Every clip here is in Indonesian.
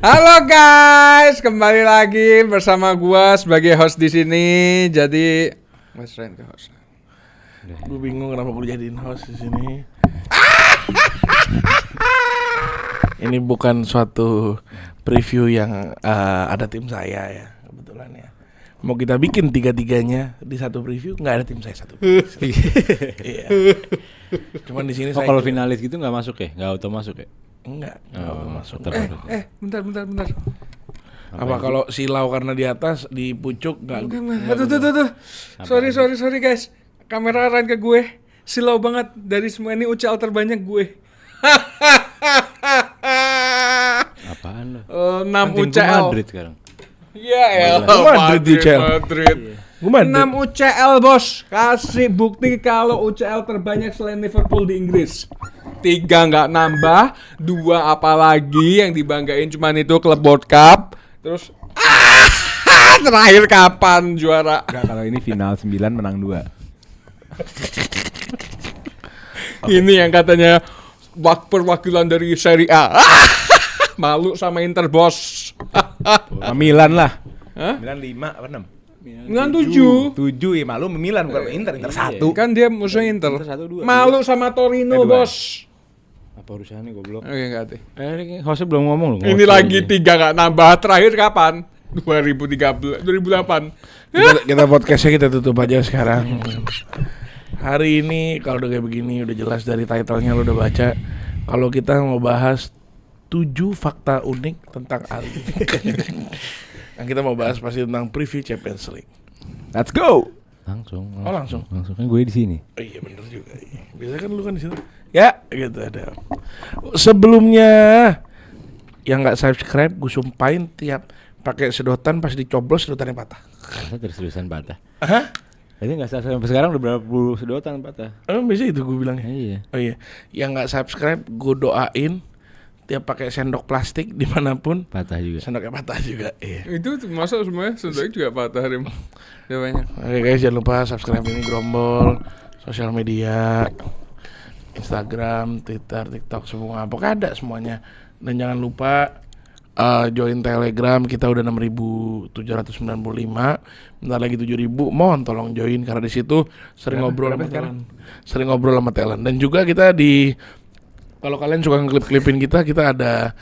Halo guys, kembali lagi bersama gua sebagai host di sini. Jadi, Mas Ren ke host. Gue bingung kenapa gue jadiin host di sini. Ini bukan suatu preview yang ada tim saya ya, kebetulan ya. Mau kita bikin tiga-tiganya di satu preview, nggak ada tim saya satu. Iya. Cuman di sini saya. Kalau finalis gitu nggak masuk ya? Nggak auto masuk ya? Enggak masuk. Bentar. Apa kalau silau karena di atas, di pucuk nggak? Tuh. Sorry guys. Kamera arahin ke gue. Silau banget, dari semua ini UCL terbanyak gue. Apaan lo? 6 Tim UCL. Madrid sekarang. Ya Madrid UCL. Madrid. 6 UCL bos. Kasih bukti kalau UCL terbanyak selain Liverpool di Inggris. 3 nggak nambah, 2 apalagi yang dibanggain cuman itu klub World Cup. Terus terakhir kapan juara? Enggak, kalau ini final 9 menang 2. Ini yang katanya perwakilan dari Serie A. Malu sama Inter bos. Milan lah. Hah? Milan 5 apa 6? Milan 7. 7 ya malu Milan bukan Inter 1. Kan dia musuh Inter. Inter 1-2. Malu sama Torino Dua. bos. Apa urusannya goblok? Oke enggak deh. Ini hostnya belum ngomong loh. Ini lagi 3 nggak nambah. Terakhir kapan? 2008. Kita podcastnya kita tutup aja sekarang. Hari ini kalau udah kayak begini udah jelas dari title-nya lo udah baca. Kalau kita mau bahas 7 fakta unik tentang Ali. Yang kita mau bahas pasti tentang preview Champions League. Let's go. Langsung. Langsung kan gue di sini. Oh iya bener juga. Biasanya kan lu kan di situ. Ya, gitu ada. Sebelumnya yang nggak subscribe gue sumpahin tiap pakai sedotan pas dicoblos sedotannya patah. Masa terus-terusan patah? Hah? Jadi nggak sampai sekarang udah berapa puluh sedotan patah? Biasa itu gue bilangnya. Iya. Oh iya, yang nggak subscribe gue doain tiap pakai sendok plastik dimanapun Patah juga. sendoknya patah juga. Iya. Itu masuk semuanya sendiri juga patah Rim. Ya banyak. Oke guys, jangan lupa subscribe ini Grombol, sosial media, Instagram, Twitter, TikTok semua. Pokoknya ada semuanya. Dan jangan lupa join Telegram, kita udah 6.795. Bentar lagi 7.000. Mohon tolong join karena di situ sering ngobrol sama talent. Sering ngobrol sama talent. Dan juga kita kalau kalian suka ngeklip-klipin kita ada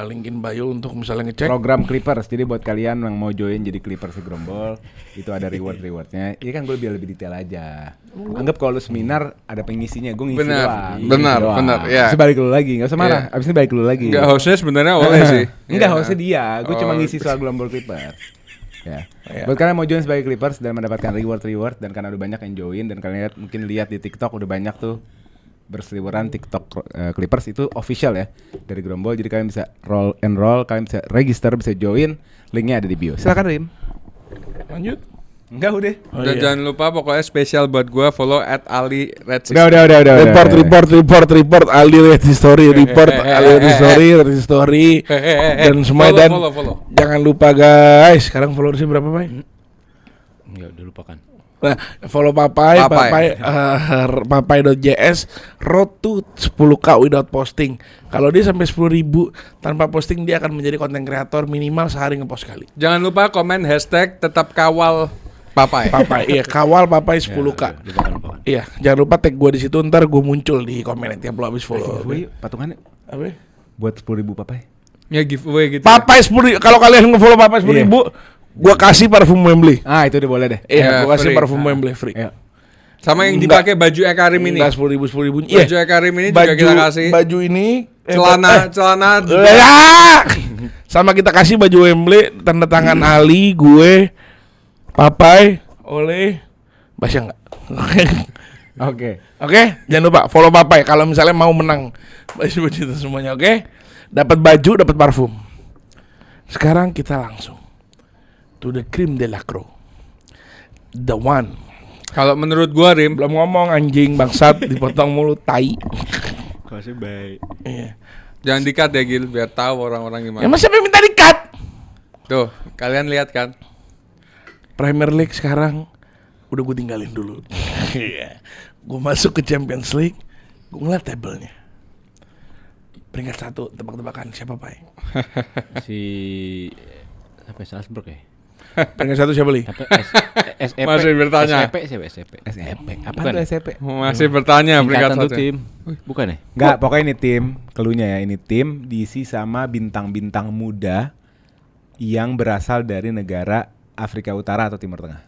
link in bio untuk misalnya ngecek Program Clippers. Jadi buat kalian yang mau join jadi Clippers Grombol, itu ada reward-rewardnya. Ini kan gue biar lebih detail aja. Anggap kalau lu seminar ada pengisinya, gue ngisi doang. Benar, ya. Abis itu balik lu lagi, enggak usah marah. Iya. Abis itu balik lu lagi. Enggak, hostnya sebenarnya oleh sih. Enggak, Iya. hostnya dia. Gue cuma Oh. ngisi soal Grombol Clippers. Ya. Ya. Buat kalian yang mau join sebagai Clippers dan mendapatkan reward dan karena udah banyak yang join dan kalian mungkin lihat di TikTok udah banyak tuh berseliweran TikTok Clippers itu official ya dari Grombol, jadi kalian bisa enroll, kalian bisa register, bisa join, linknya ada di bio. Silakan Rim. lanjut. Enggak udah. Dan jangan lupa pokoknya spesial buat gua follow @ali_red6. Udah. Report Ali Red History, Red History dan semua dan follow. jangan lupa guys, sekarang followersnya berapa, Pak? Enggak, udah lupakan. Nah, follow papai.js road to 10k without posting. Kalau dia sampai 10.000 tanpa posting, dia akan menjadi konten kreator minimal sehari ngepost sekali. Jangan lupa komen hashtag tetap kawal papai. Papai, iya, kawal papai 10k. Lupakan. Iya, jangan lupa tag gue di situ, ntar gue muncul di komen tiap lo habis follow. Giveaway patungannya Apa? buat 10.000 papai. Ya giveaway gitu. Papai 10.000, kalau kalian nge-follow papai 10.000, gue kasih parfum Wembley. Ah, itu udah boleh deh. Iya, gue kasih free. parfum Wembley free. Ayo. Sama yang Enggak. dipakai baju Ekarim ini. Enggak 10.000. Baju Ekarim ini juga kita kasih. Baju ini Celana. Ya! Sama kita kasih baju Wembley tanda tangan Ali, gue, Papai, Oleh, Basya enggak? Oke. Oke, jangan lupa follow Papai kalau misalnya mau menang baju itu semuanya, oke? Dapat baju, dapat parfum. Sekarang kita langsung to the cream de la crop. The one. Kalau menurut gua Rim, Belum ngomong anjing bangsat dipotong mulu tai. Kasih baik. Iya. jangan di-cut ya Gil biar tahu orang-orang gimana. Ya masa siapa yang minta di-cut? Tuh, kalian lihat kan? Premier League sekarang udah gue tinggalin dulu. Iya. Gue masuk ke Champions League, gue ngeliat tabelnya. Peringkat 1, tebak-tebakan siapa, Pai? Si apa ya, Salzburg ya? Peringkat 1 siapa, Li? Apa SEP? Masih bertanya. SEP siapa SEP? SEP. Apa Bukan. tuh SEP? Masih bertanya peringkat Singkatan tuh 1. tim. Bukan ya? Enggak, pokoknya ini tim, keluarnya ya, ini tim diisi sama bintang-bintang muda yang berasal dari negara Afrika Utara atau Timur Tengah.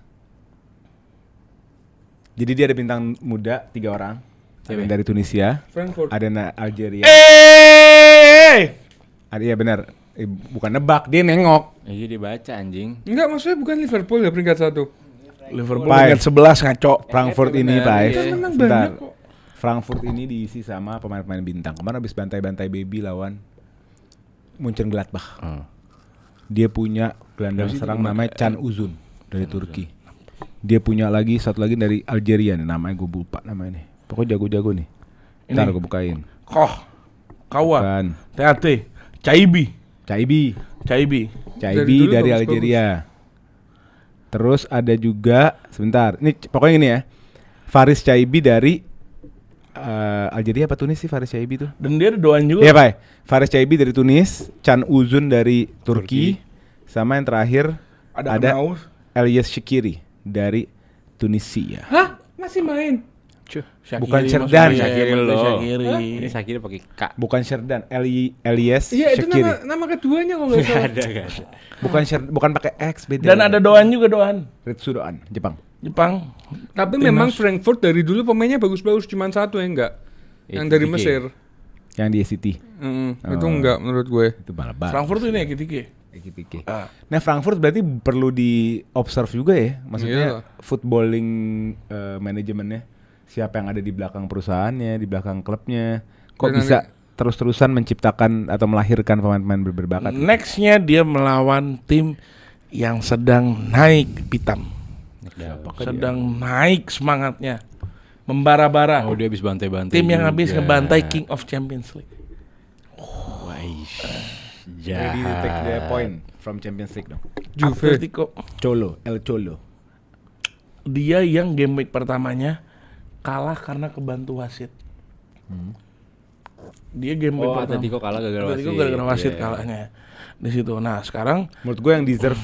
Jadi dia ada bintang muda 3 orang. Ada yang dari Tunisia, Frankfurt. ada Algeria. Ada ya benar. Bukan nebak, dia nengok. Iya dia baca anjing. Enggak, maksudnya bukan Liverpool ya peringkat 1. Liverpool Pai. peringkat 11 ngaco. Frankfurt ini, benar, Pak. iya. Menang Bentar. banyak kok. Frankfurt ini diisi sama pemain-pemain bintang. Kemarin habis bantai-bantai baby lawan Mönchengladbach. Dia punya gelandang serang namanya Can Uzun dari Turki. Dia punya lagi satu lagi dari Algeria nih, namanya gue lupa namanya nih. Pokoknya jago-jago nih. Ntar gue bukain. Kawa. Bukan. TAT. Caibi. Caibi Dari dulu dari bagus-bagus. Algeria. Terus ada juga sebentar. Ini pokoknya ini ya. Faris Caibi dari Algeria apa Tunis sih Faris Caibi tuh? Dan dia ada doan juga. Iya, Pak. Faris Caibi dari Tunis, Can Uzun dari Turki, sama yang terakhir ada Knaus. Elias Shaqiri dari Tunisia. Hah? Masih main? Bukan Sherdan. Shaqiri lo. Shaqiri. Ini Shaqiri pakai K. Bukan Sherdan, Elias Iya, itu Shaqiri. nama keduanya kalau nggak salah. Gak ada. Bukan pakai X, beda. Dan ada doan juga doan. Ritsu Doan, Jepang. Jepang. Tapi memang Frankfurt dari dulu pemainnya bagus-bagus, cuman satu ya enggak. Yang dari Ekitike. Mesir. Yang di City. Itu enggak menurut gue. Itu malah bagus. Frankfurt tuh ini Ekitike. Ekitike. Ah. Nah, Frankfurt berarti perlu di observe juga ya. Maksudnya Iya. footballing manajemennya. Siapa yang ada di belakang perusahaannya, di belakang klubnya. Kok Dan bisa terus-terusan menciptakan atau melahirkan pemain-pemain berbakat. Nextnya dia melawan tim yang sedang naik pitam. Sedang naik semangatnya. Membara-bara. Oh dia habis bantai-bantai. Tim yang habis juga. ngebantai King of Champions League. Waish. Ready to take the Jahat. point from Champions League dong. Juve. Atletico. Cholo, El Cholo. Dia yang game week pertamanya kalah karena kebantu wasit. Dia game week Oh pertama. Atletico kalah gara-gara wasit. Atletico gara-gara wasit Iya. kalahnya di situ. Nah sekarang Menurut gue yang deserve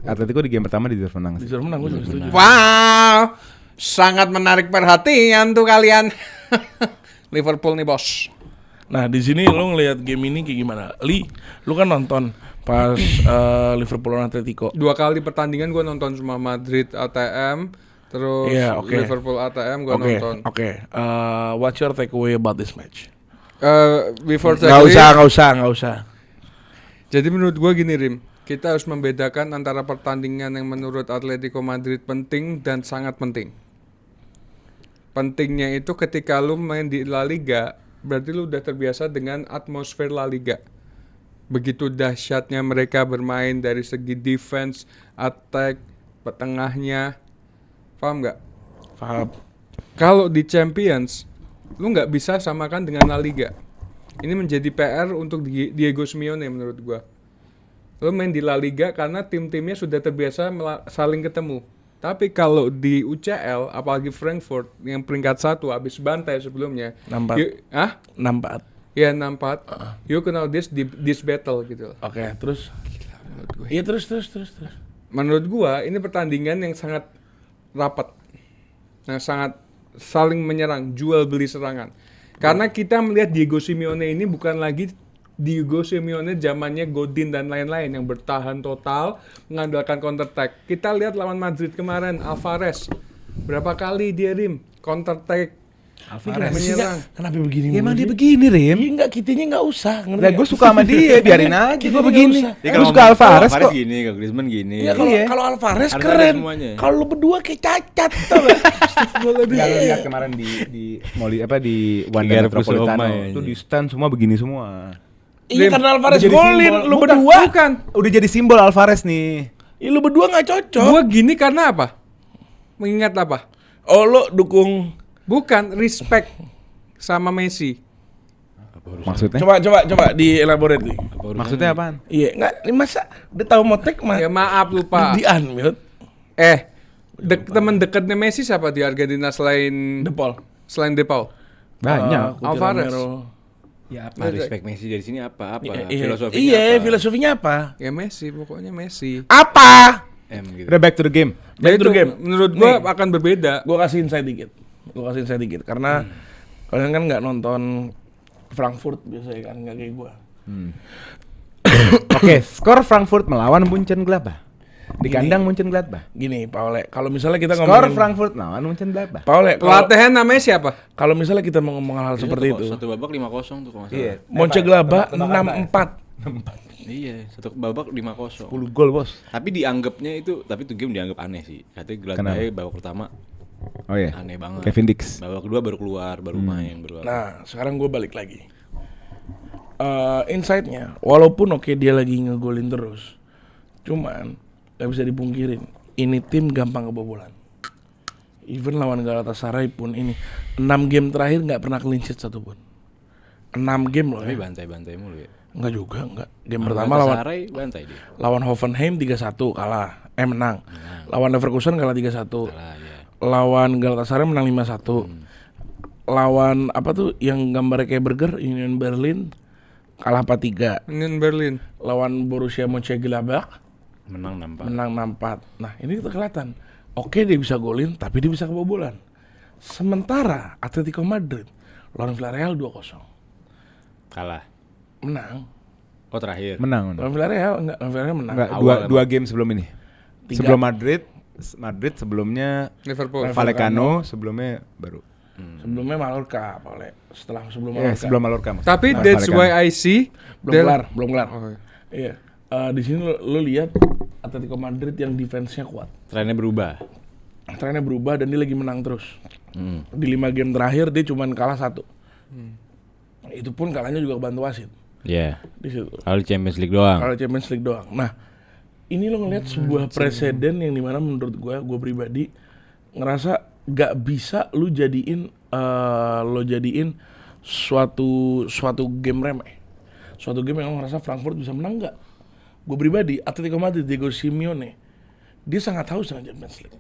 Atletico di game pertama deserve menang sih. disuruh menang, gue juga setuju. Wow, sangat menarik perhatian tuh kalian. Liverpool nih bos. Nah di sini lu ngelihat game ini kayak gimana? Li, lu kan nonton pas Liverpool lawan Atletico. 2 kali pertandingan gue nonton cuma Madrid ATM, terus Iya, oke. Liverpool ATM gue Oke, nonton. oke. What's your takeaway about this match? Before Nggak usah. Jadi menurut gua gini Rim, kita harus membedakan antara pertandingan yang menurut Atletico Madrid penting dan sangat penting. Pentingnya itu ketika lu main di La Liga, berarti lu udah terbiasa dengan atmosfer La Liga. Begitu dahsyatnya mereka bermain dari segi defense, attack, petengahnya. Paham nggak? Paham. Kalau di Champions, lu nggak bisa samakan dengan La Liga. Ini menjadi PR untuk Diego Simeone menurut gua. Lu main di La Liga karena tim-timnya sudah terbiasa saling ketemu. Tapi kalau di UCL, apalagi Frankfurt yang peringkat 1 habis bantai sebelumnya. 6-4. 6-4. Ya 6-4. You know this battle gitu. Oke, terus. Menurut gue. Iya terus. Menurut gua ini pertandingan yang sangat rapat. Yang sangat saling menyerang, jual beli serangan. Karena kita melihat Diego Simeone ini bukan lagi Diego Simeone zamannya Godin dan lain-lain yang bertahan total, mengandalkan counter attack. Kita lihat lawan Madrid kemarin, Alvarez. Berapa kali dia counter attack, menyerang. Kenapa begini? Ya, emang dia begini, Rim. Iya enggak, kitanya enggak usah. Ngerti Lah nggak? gue suka sama dia, biarin aja. Kita Gue nggak begini. usah. Dia Gue suka Alvarez kok. gini, kalau Griezmann gini. Iya, kalau Alvarez Harus ada keren. semuanya. Kalau lu berdua kayak cacat tau gak? Enggak, lu lihat kemarin di Wanda Liga Metropolitano Kusuma, itu ya. di stand semua begini semua. Iya karena Alvarez Udah jadi golin, simbol. lu Bukan, berdua. Bukan. Udah jadi simbol Alvarez nih. Iya lu berdua nggak cocok. Gua gini karena apa? Mengingat apa? Oh lu dukung. Bukan respect sama Messi. Maksudnya? Coba dielaborate nih. Maksudnya apaan? Iya nggak, ini masa udah tahu motek mah. Ya maaf lupa. Di unmute. Teman dekatnya Messi siapa di Argentina selain The Paul. De Paul? Banyak. Coutinho Alvarez. Romero. Ya apa respect Messi dari sini apa? Filosofinya apa? Ya Messi, pokoknya Messi. Apa? Gitu. Udah back to the game. Back to the Itu game. menurut gua Nih. akan berbeda. Gue kasih insight dikit karena kalian kan nggak nonton Frankfurt biasanya kan, nggak kayak gue. Oke, skor Frankfurt melawan Mönchengladbach. Di kandang Mönchengladbach. Gini, Pak Ole, kalau misalnya kita Skor ngomongin Frankfurt melawan Mönchengladbach. Pak Ole, Pelatihan namanya siapa? kalau misalnya kita mau ngomong hal seperti itu, Satu babak 5-0 tuh kalau nggak salah. Iya. Mönchengladbach Tebak-tebakan, 6-4. Iya, satu babak 5-0. 10 gol, Bos. Tapi dianggapnya itu, tapi itu game dianggap aneh sih. Katanya Gladbach babak pertama Oh iya. aneh banget. Kevin Dix. Babak kedua baru keluar, baru main, baru apa. Nah, sekarang gue balik lagi. Insight-nya, walaupun oke dia lagi ngegolin terus, cuman gak bisa dipungkirin, ini tim gampang kebobolan. Even lawan Galatasaray pun ini 6 game terakhir nggak pernah clean sheet satupun. 6 game loh Tapi ya. bantai-bantai mulu ya. Enggak juga, enggak. Game pertama lawan Sarai bantai dia. Hoffenheim 3-1 kalah, menang. Lawan Leverkusen kalah 3-1. Salah ya. Lawan Galatasaray menang 5-1. Lawan apa tuh yang gambarnya kayak burger, Union Berlin kalah 4-3. Union Berlin. Lawan Borussia Mönchengladbach Menang 6-4. menang 6-4. Nah, ini tuh kelihatan. Oke, dia bisa golin tapi dia bisa kebobolan. Sementara Atletico Madrid lawan Villarreal 2-0. Kalah. Menang. Oh terakhir. Menang. Lawan Villarreal lawan Villarreal menang. Enggak, Awal dua game sebelum ini. 3. Sebelum Madrid sebelumnya Liverpool. Vallecano, sebelumnya baru. Sebelumnya Mallorca, Pak Ole. Sebelum Iya, Mallorca. sebelum Mallorca. maksudnya. Tapi Nah, that's Vallecano. why I see belum kelar. Oh, iya. Iya. Di sini lo lihat Atletico Madrid yang defense-nya kuat. Trennya berubah. Trennya berubah dan dia lagi menang terus. Hmm. Di 5 game terakhir dia cuma kalah 1. Itu pun kalahnya juga kebantu wasit Iya. di situ. Kalau di Champions League doang. Kalau Champions League doang. Nah, ini lo ngelihat sebuah presiden yang dimana menurut gue pribadi ngerasa gak bisa lu jadiin suatu game remeh. Suatu game yang lo ngerasa Frankfurt bisa menang nggak? Gue pribadi, Atletico Madrid, Diego Simeone, dia sangat tahu dengan Champions League.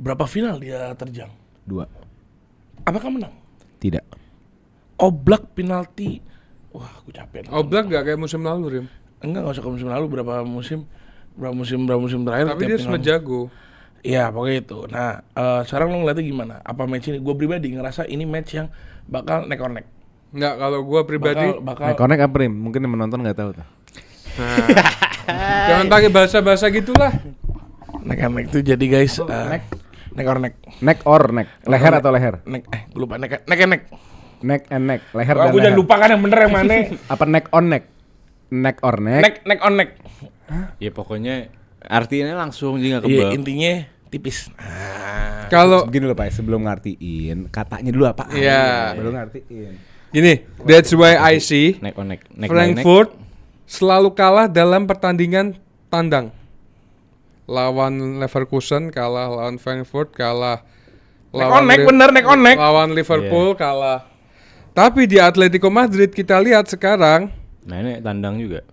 Berapa final dia terjang? 2. Apakah menang? Tidak. Oblak penalti. Wah, aku capek. Oblak gak kayak musim lalu, Rim. Enggak usah ke musim lalu, berapa musim terakhir. Tapi tiap dia final. sempat jago. Iya, pokoknya itu. Nah, sekarang lo ngeliatnya gimana? Apa match ini? Gue pribadi ngerasa ini match yang bakal neck on neck. Enggak, kalau gua pribadi Bakal Connect apa Prim? Mungkin yang menonton nggak tahu tuh. jangan pakai bahasa-bahasa gitulah. neck on neck tuh jadi guys. Neck on neck. Neck or neck? Leher atau leher? Neck, gue lupa neck and neck. Neck and neck. Leher dan Aku leher. jangan lupa kan yang bener yang mana. Apa neck on neck? Neck or neck? neck on neck. Ya pokoknya artinya langsung juga nggak Iya, kebal. intinya tipis. Kalau Begini loh Pak, sebelum ngertiin katanya dulu apa? Iya. Belum ngertiin. gini, that's why I see Neck on neck. Neck by Frankfurt selalu kalah dalam pertandingan tandang. Lawan Leverkusen kalah, lawan Frankfurt kalah. Neck on neck, bener, neck on neck. Lawan Liverpool kalah. Tapi di Atletico Madrid kita lihat sekarang neck. Nah ini tandang juga.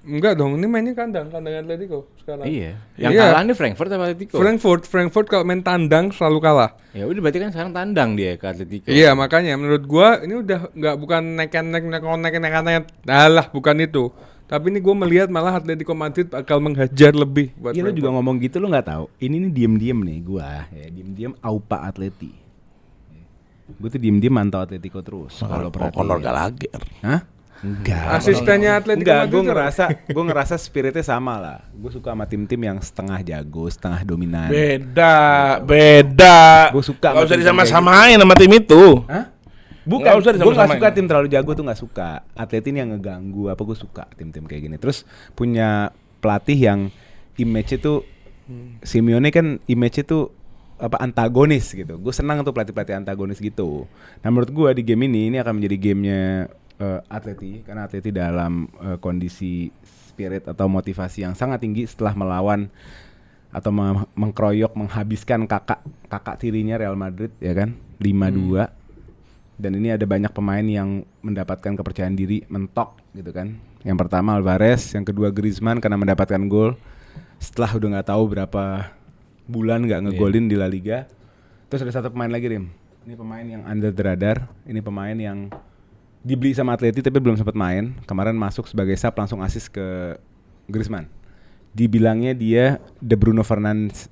enggak dong, ini mainnya kandang Atletico sekarang. Iya. Yang Iya. kalah ini Frankfurt apa Atletico? Frankfurt kalau main tandang selalu kalah. Ya udah berarti kan sekarang tandang dia ke Atletico. Iya, makanya menurut gua ini udah bukan neck on neck. Alah, bukan itu. Tapi ini gua melihat malah Atletico Madrid bakal menghajar lebih buat Iya lu Frankfurt. juga ngomong gitu lu nggak tahu. Ini nih diem-diem nih gua, ya diem-diem Aupa Atleti. Gue tuh diem-diem mantau Atletico terus. Kalau perhatiin. Konor Gallagher. Hah? Enggak. Asistennya Atletico Enggak, Madrid. gue ngerasa spiritnya sama lah. Gue suka sama tim-tim yang setengah jago, setengah dominan. Beda. Gua suka Gak sama usah tim disama-samain sama tim itu. Hah? Nggak usah Gue gak disama-samain. suka tim terlalu jago tuh gak suka. Atlet ini yang ngeganggu. Apa gue suka tim-tim kayak gini. Terus punya pelatih yang image-nya tuh Simeone kan image-nya tuh apa antagonis gitu. Gue senang tuh pelatih-pelatih antagonis gitu. Nah menurut gue di game ini akan menjadi gamenya Atleti karena Atleti dalam kondisi spirit atau motivasi yang sangat tinggi setelah melawan atau mengkroyok menghabiskan kakak tirinya Real Madrid ya kan 5-2. Dan ini ada banyak pemain yang mendapatkan kepercayaan diri mentok gitu kan. Yang pertama Alvarez, yang kedua Griezmann karena mendapatkan gol setelah udah nggak tahu berapa bulan nggak ngegolin di La Liga. Terus ada satu pemain lagi Rim. Ini pemain yang under the radar. Ini pemain yang Dibeli sama Atleti tapi belum sempat main. Kemarin masuk sebagai sub langsung assist ke Griezmann. Dibilangnya dia the Bruno Fernandes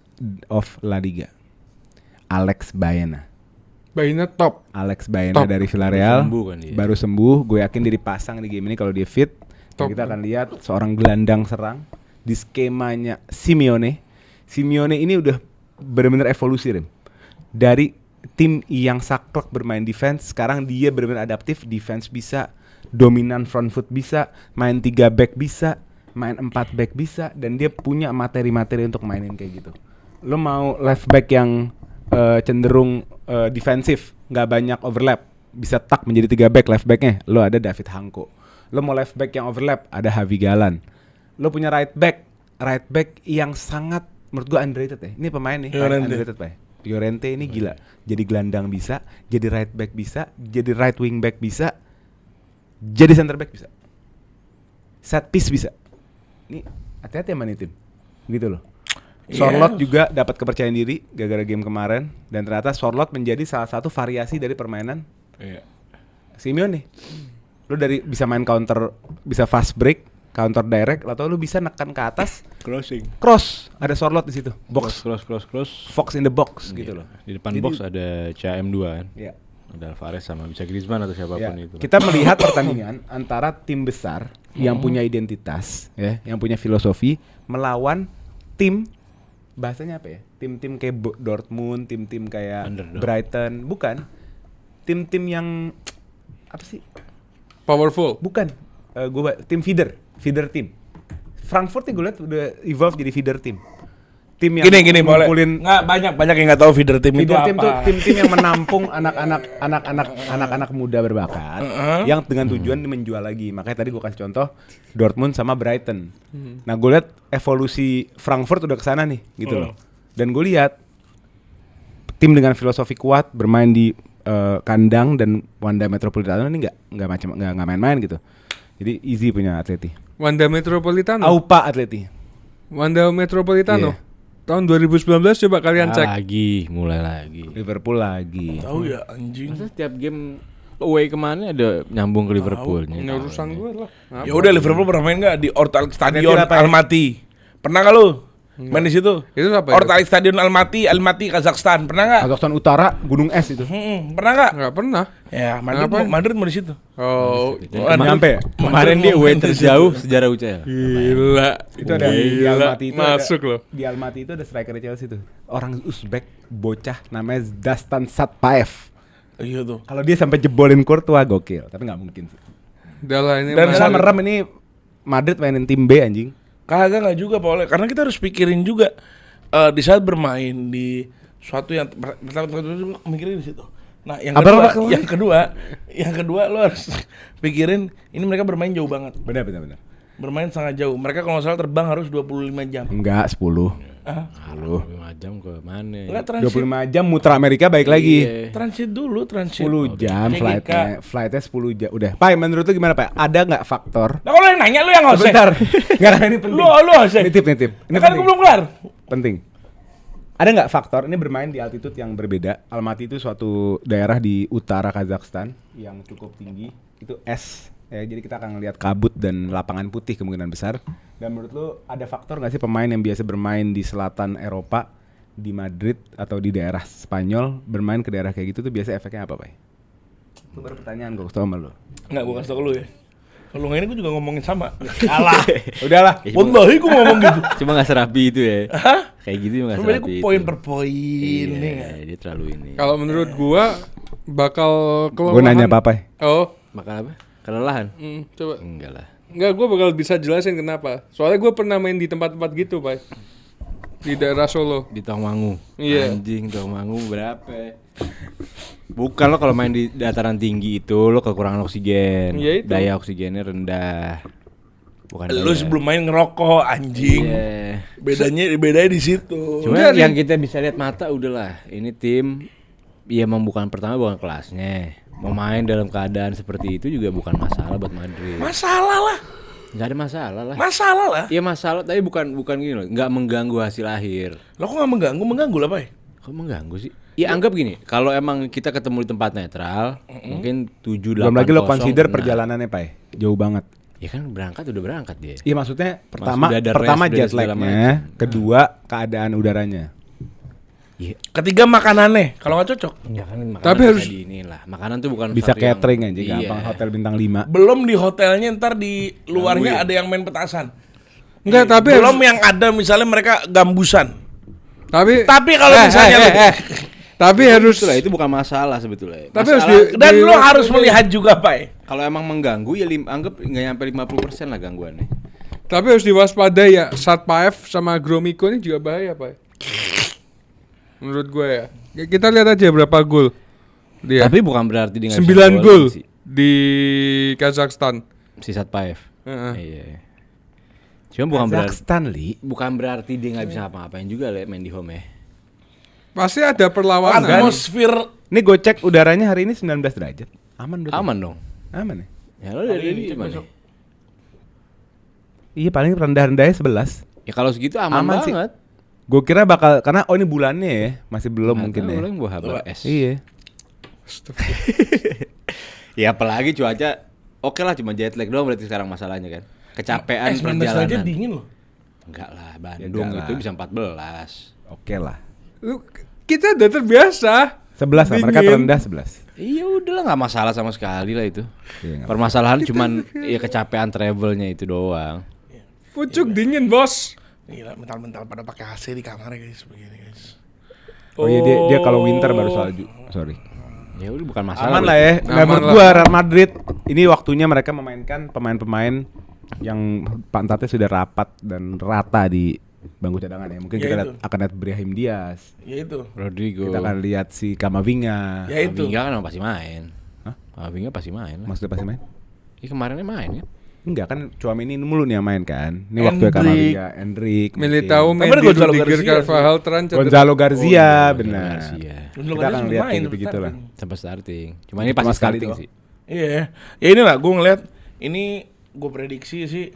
of La Liga. Alex Baena. Bayinya top. Alex Baena dari Villarreal. Baru sembuh kan dia. Baru sembuh. Gue yakin dia dipasang di game ini kalau dia fit. Dan Top. kita akan lihat seorang gelandang serang di skemanya Simeone. Simeone ini udah benar-benar evolusi, Rim. Dari tim yang saklek bermain defense, sekarang dia benar-benar adaptif, defense bisa, dominan front foot bisa, main 3 back bisa, main 4 back bisa, dan dia punya materi-materi untuk mainin kayak gitu. Lo mau left back yang cenderung defensif, nggak banyak overlap, bisa tak menjadi 3 back left backnya, lo ada David Hanko. Lo mau left back yang overlap, ada Javi Galan. Lo punya right back yang sangat menurut gua underrated ya. Ini pemain nih, underrated Pak. Llorente ini gila. Jadi gelandang bisa, jadi right back bisa, jadi right wing back bisa, jadi center back bisa. Set piece bisa. Ini hati-hati sama nih tim. Gitu loh. Sorloth juga dapat kepercayaan diri gara-gara game kemarin, dan ternyata Sorloth menjadi salah satu variasi dari permainan Simeone. Lo dari bisa main counter, bisa fast break, counter direct, atau lu bisa nekan ke atas, cross, ada Sorloth di situ, box, Cross. fox in the box gitu loh. Di depan Jadi- box ada CM2 kan. Iya. Ada Alvarez sama bisa Griezmann atau siapapun Ya, itu. kita melihat pertandingan antara tim besar yang punya identitas, ya, yang punya filosofi, melawan tim, bahasanya apa ya? Tim-tim kayak Dortmund, tim-tim kayak Underdog. Brighton, bukan? Tim-tim yang apa sih? Powerful. Bukan. Tim feeder team. Frankfurt nih gue liat udah evolve jadi feeder team. Tim yang Gini boleh. ngumpulin Nggak banyak yang nggak tahu feeder team itu feeder team apa. tuh tim-tim yang menampung anak-anak muda berbakat yang dengan tujuan menjual lagi. Makanya tadi gue kasih contoh Dortmund sama Brighton. Nah gue lihat evolusi Frankfurt udah kesana nih gitu loh. Dan gue lihat tim dengan filosofi kuat bermain di kandang dan Wanda Metropolitano ini nggak main-main gitu. Jadi easy punya Atleti. Wanda Metropolitano. Aupa Atleti. Wanda Metropolitano. Iya. Tahun 2019 coba kalian cek. Mulai lagi. Liverpool lagi. Tahu ya anjing. Masa setiap game away kemana ada nyambung ke Liverpoolnya? Ini urusan gue lah. Ya udah Liverpool pernah main nggak di Ortalik Stadion Atleti apa ya? Almaty? Pernah nggak lu? Main di situ? Itu apa ya? Ortalik Stadion Almaty, Kazakhstan. Pernah nggak? Kazakhstan Utara, Gunung Es itu. Pernah nggak? Nggak pernah. Ya, Ngapain? Madrid mau di situ. Oh, Nyampe ya? Kemarin dia away terjauh sejarah UCL. gila. Itu ada di Gila. Almaty itu Masuk ada, loh. Di Almaty itu ada striker Chelsea tuh. Orang Uzbek bocah namanya Dastan Satpaev. Iya tuh. Kalau dia sampai jebolin Courtois gokil, tapi nggak mungkin sih. Udah lah ini. Dan Salah Madrid. merem ini Madrid mainin tim B anjing. Kagak nggak juga Pak Oleh, karena kita harus pikirin juga di saat bermain di suatu yang pertama mikirin di situ. Nah, yang kedua lo harus pikirin ini mereka bermain jauh banget. Benar. Bermain sangat jauh. Mereka kalau nggak salah terbang harus 25 jam. Enggak, 10. Ah, 5 jam ke mana? enggak transit. 25 jam muter Amerika baik lagi. Iya. Transit dulu, transit. 10 jam CGK. flightnya 10 jam. Udah. Pak, menurut lu gimana, Pak? Ada nggak faktor? Nah, kalau yang nanya lu yang nggak usah. Sebentar. Enggak, ini penting. Lu usah. Nitip. Ini Kan penting. gue belum kelar. Penting. Ada nggak faktor ini bermain di altitude yang berbeda? Almaty itu suatu daerah di utara Kazakhstan yang cukup tinggi. Itu es. Ya, jadi kita akan lihat kabut dan lapangan putih kemungkinan besar. Dan menurut lu ada faktor nggak sih pemain yang biasa bermain di selatan Eropa, di Madrid atau di daerah Spanyol bermain ke daerah kayak gitu tuh biasa efeknya apa, Pak? Itu baru pertanyaan gue sama lu. Enggak, gue kasih tau ke lu ya. Kalau nggak ini gue juga ngomongin sama. Alah. Udahlah. Wallahi gue ngomong gitu. Cuma nggak serapi itu ya. Hah? Kayak gitu nggak Sebenarnya serapi. gue itu. poin per poin. Iya, dia terlalu ini. Kalau menurut gua bakal kelelahan. Gue nanya apa? Oh, Makan apa? Kelelahan? coba. Enggak lah. Enggak, gua bakal bisa jelasin kenapa. Soalnya gua pernah main di tempat-tempat gitu, Pak. Di daerah Solo. Di Tongmangu. Iya. Anjing Tongmangu berapa? Bukan lo kalau main di dataran tinggi itu lo kekurangan oksigen. Iya itu. Daya oksigennya rendah. Bukan Lu daya. sebelum main ngerokok anjing. Iya. Bedanya di situ. Cuma Enggak, yang kita bisa lihat mata udahlah. Ini tim ya emang bukan pertama bukan kelasnya. Mau main dalam keadaan seperti itu juga bukan masalah buat Madrid. Masalah lah. Enggak ada masalah lah. Masalah lah. Iya masalah tapi bukan gini loh, enggak mengganggu hasil akhir. Lo kok nggak mengganggu lah, Pak? Kok mengganggu sih? Ya anggap gini, kalau emang kita ketemu di tempat netral, mungkin 7-8 Belum lagi lo consider benar. perjalanannya, Pak. Jauh banget. Ya kan udah berangkat dia. Iya maksudnya pertama udah ada pertama rest, udah jet ada segala lag-nya, kedua keadaan udaranya. Iya. Ketiga makanannya, kalau nggak cocok. Ya kan makanan Tapi bisa harus- diiniin lah. Makanan tuh bukan Bisa sesuatu yang- catering aja Iya. gampang hotel bintang 5. Belum di hotelnya, ntar di luarnya ada yang main petasan. Enggak, tapi Belum harus, yang ada misalnya mereka gambusan. tapi kalau misalnya tapi harus Itulah, itu bukan masalah sebetulnya. Tapi harus Masalah- Dan di lo waktu harus ini- melihat juga, Pak. kalau emang mengganggu ya anggap nggak nyampe 50% lah gangguannya. tapi harus diwaspadai ya. Satpaev sama Gromyko ini juga bahaya, Pak. Menurut gue ya. Kita lihat aja berapa gol dia. Tapi bukan berarti dia nggak bisa 9 gol sih. di Kazakhstan. Si Satpaev. Heeh. Iya. Cuma Kazakhstan, Li. bukan berarti dia nggak bisa ngapa-ngapain juga Le main di home ya. Pasti ada perlawanan. Atmosfer Ini gue cek udaranya hari ini 19 derajat. Aman berarti. Aman dong. Aman ya? Ya lo dari ini gimana? besok. Iya paling rendah-rendahnya 11. Ya kalau segitu aman, Aman sih. banget. Gue kira bakal karena ini bulannya ya, masih belum mungkin ya. Belum buah habar es. Iya. Ya apalagi cuaca oke lah cuma jet lag doang berarti sekarang masalahnya kan. Kecapean 19 aja perjalanan. dingin loh. Enggak lah, Ya, Bandung enggak itu lah. bisa 14. Oke lah. Kita udah terbiasa. 11 lah, mereka Dingin. terendah 11. Iya udahlah nggak masalah sama sekali lah itu. Iya, nggak Permasalahan cuman ya kecapean travelnya itu doang. Pucuk dingin, Bos. Gila, mental-mental pada pakai AC di kamarnya guys, begini guys. Oh iya dia kalau winter baru salju. Sorry. Ya udah bukan masalah. Aman lah ya. Nah, Aman menurut lah. gua Real Madrid ini waktunya mereka memainkan pemain-pemain yang pantatnya sudah rapat dan rata di bangku cadangan ya. Mungkin Ya kita itu. akan lihat Brahim Diaz. Ya itu. Rodrigo. Kita akan lihat si Kamavinga. Ya itu. Kamavinga kan emang pasti main. Hah? Kamavinga pasti main lah. Maksudnya pasti main? Iya kemarinnya main ya. Enggak kan Tchouaméni ini mulu nih yang main kan. Ini waktunya Endrick. Kamavinga, Endrick, Militao, Tapi ada Mendy, Gonzalo Rudiger, Garcia Carvajal, Tran, cedera. Gonzalo Garcia, benar. Garcia. Kita akan lihat kayak gitu-gitu lah. Sampai starting. Cuma ini Cuma pasti sekali starting doang. sih. Iya. Ya inilah gue ngeliat ini gue prediksi sih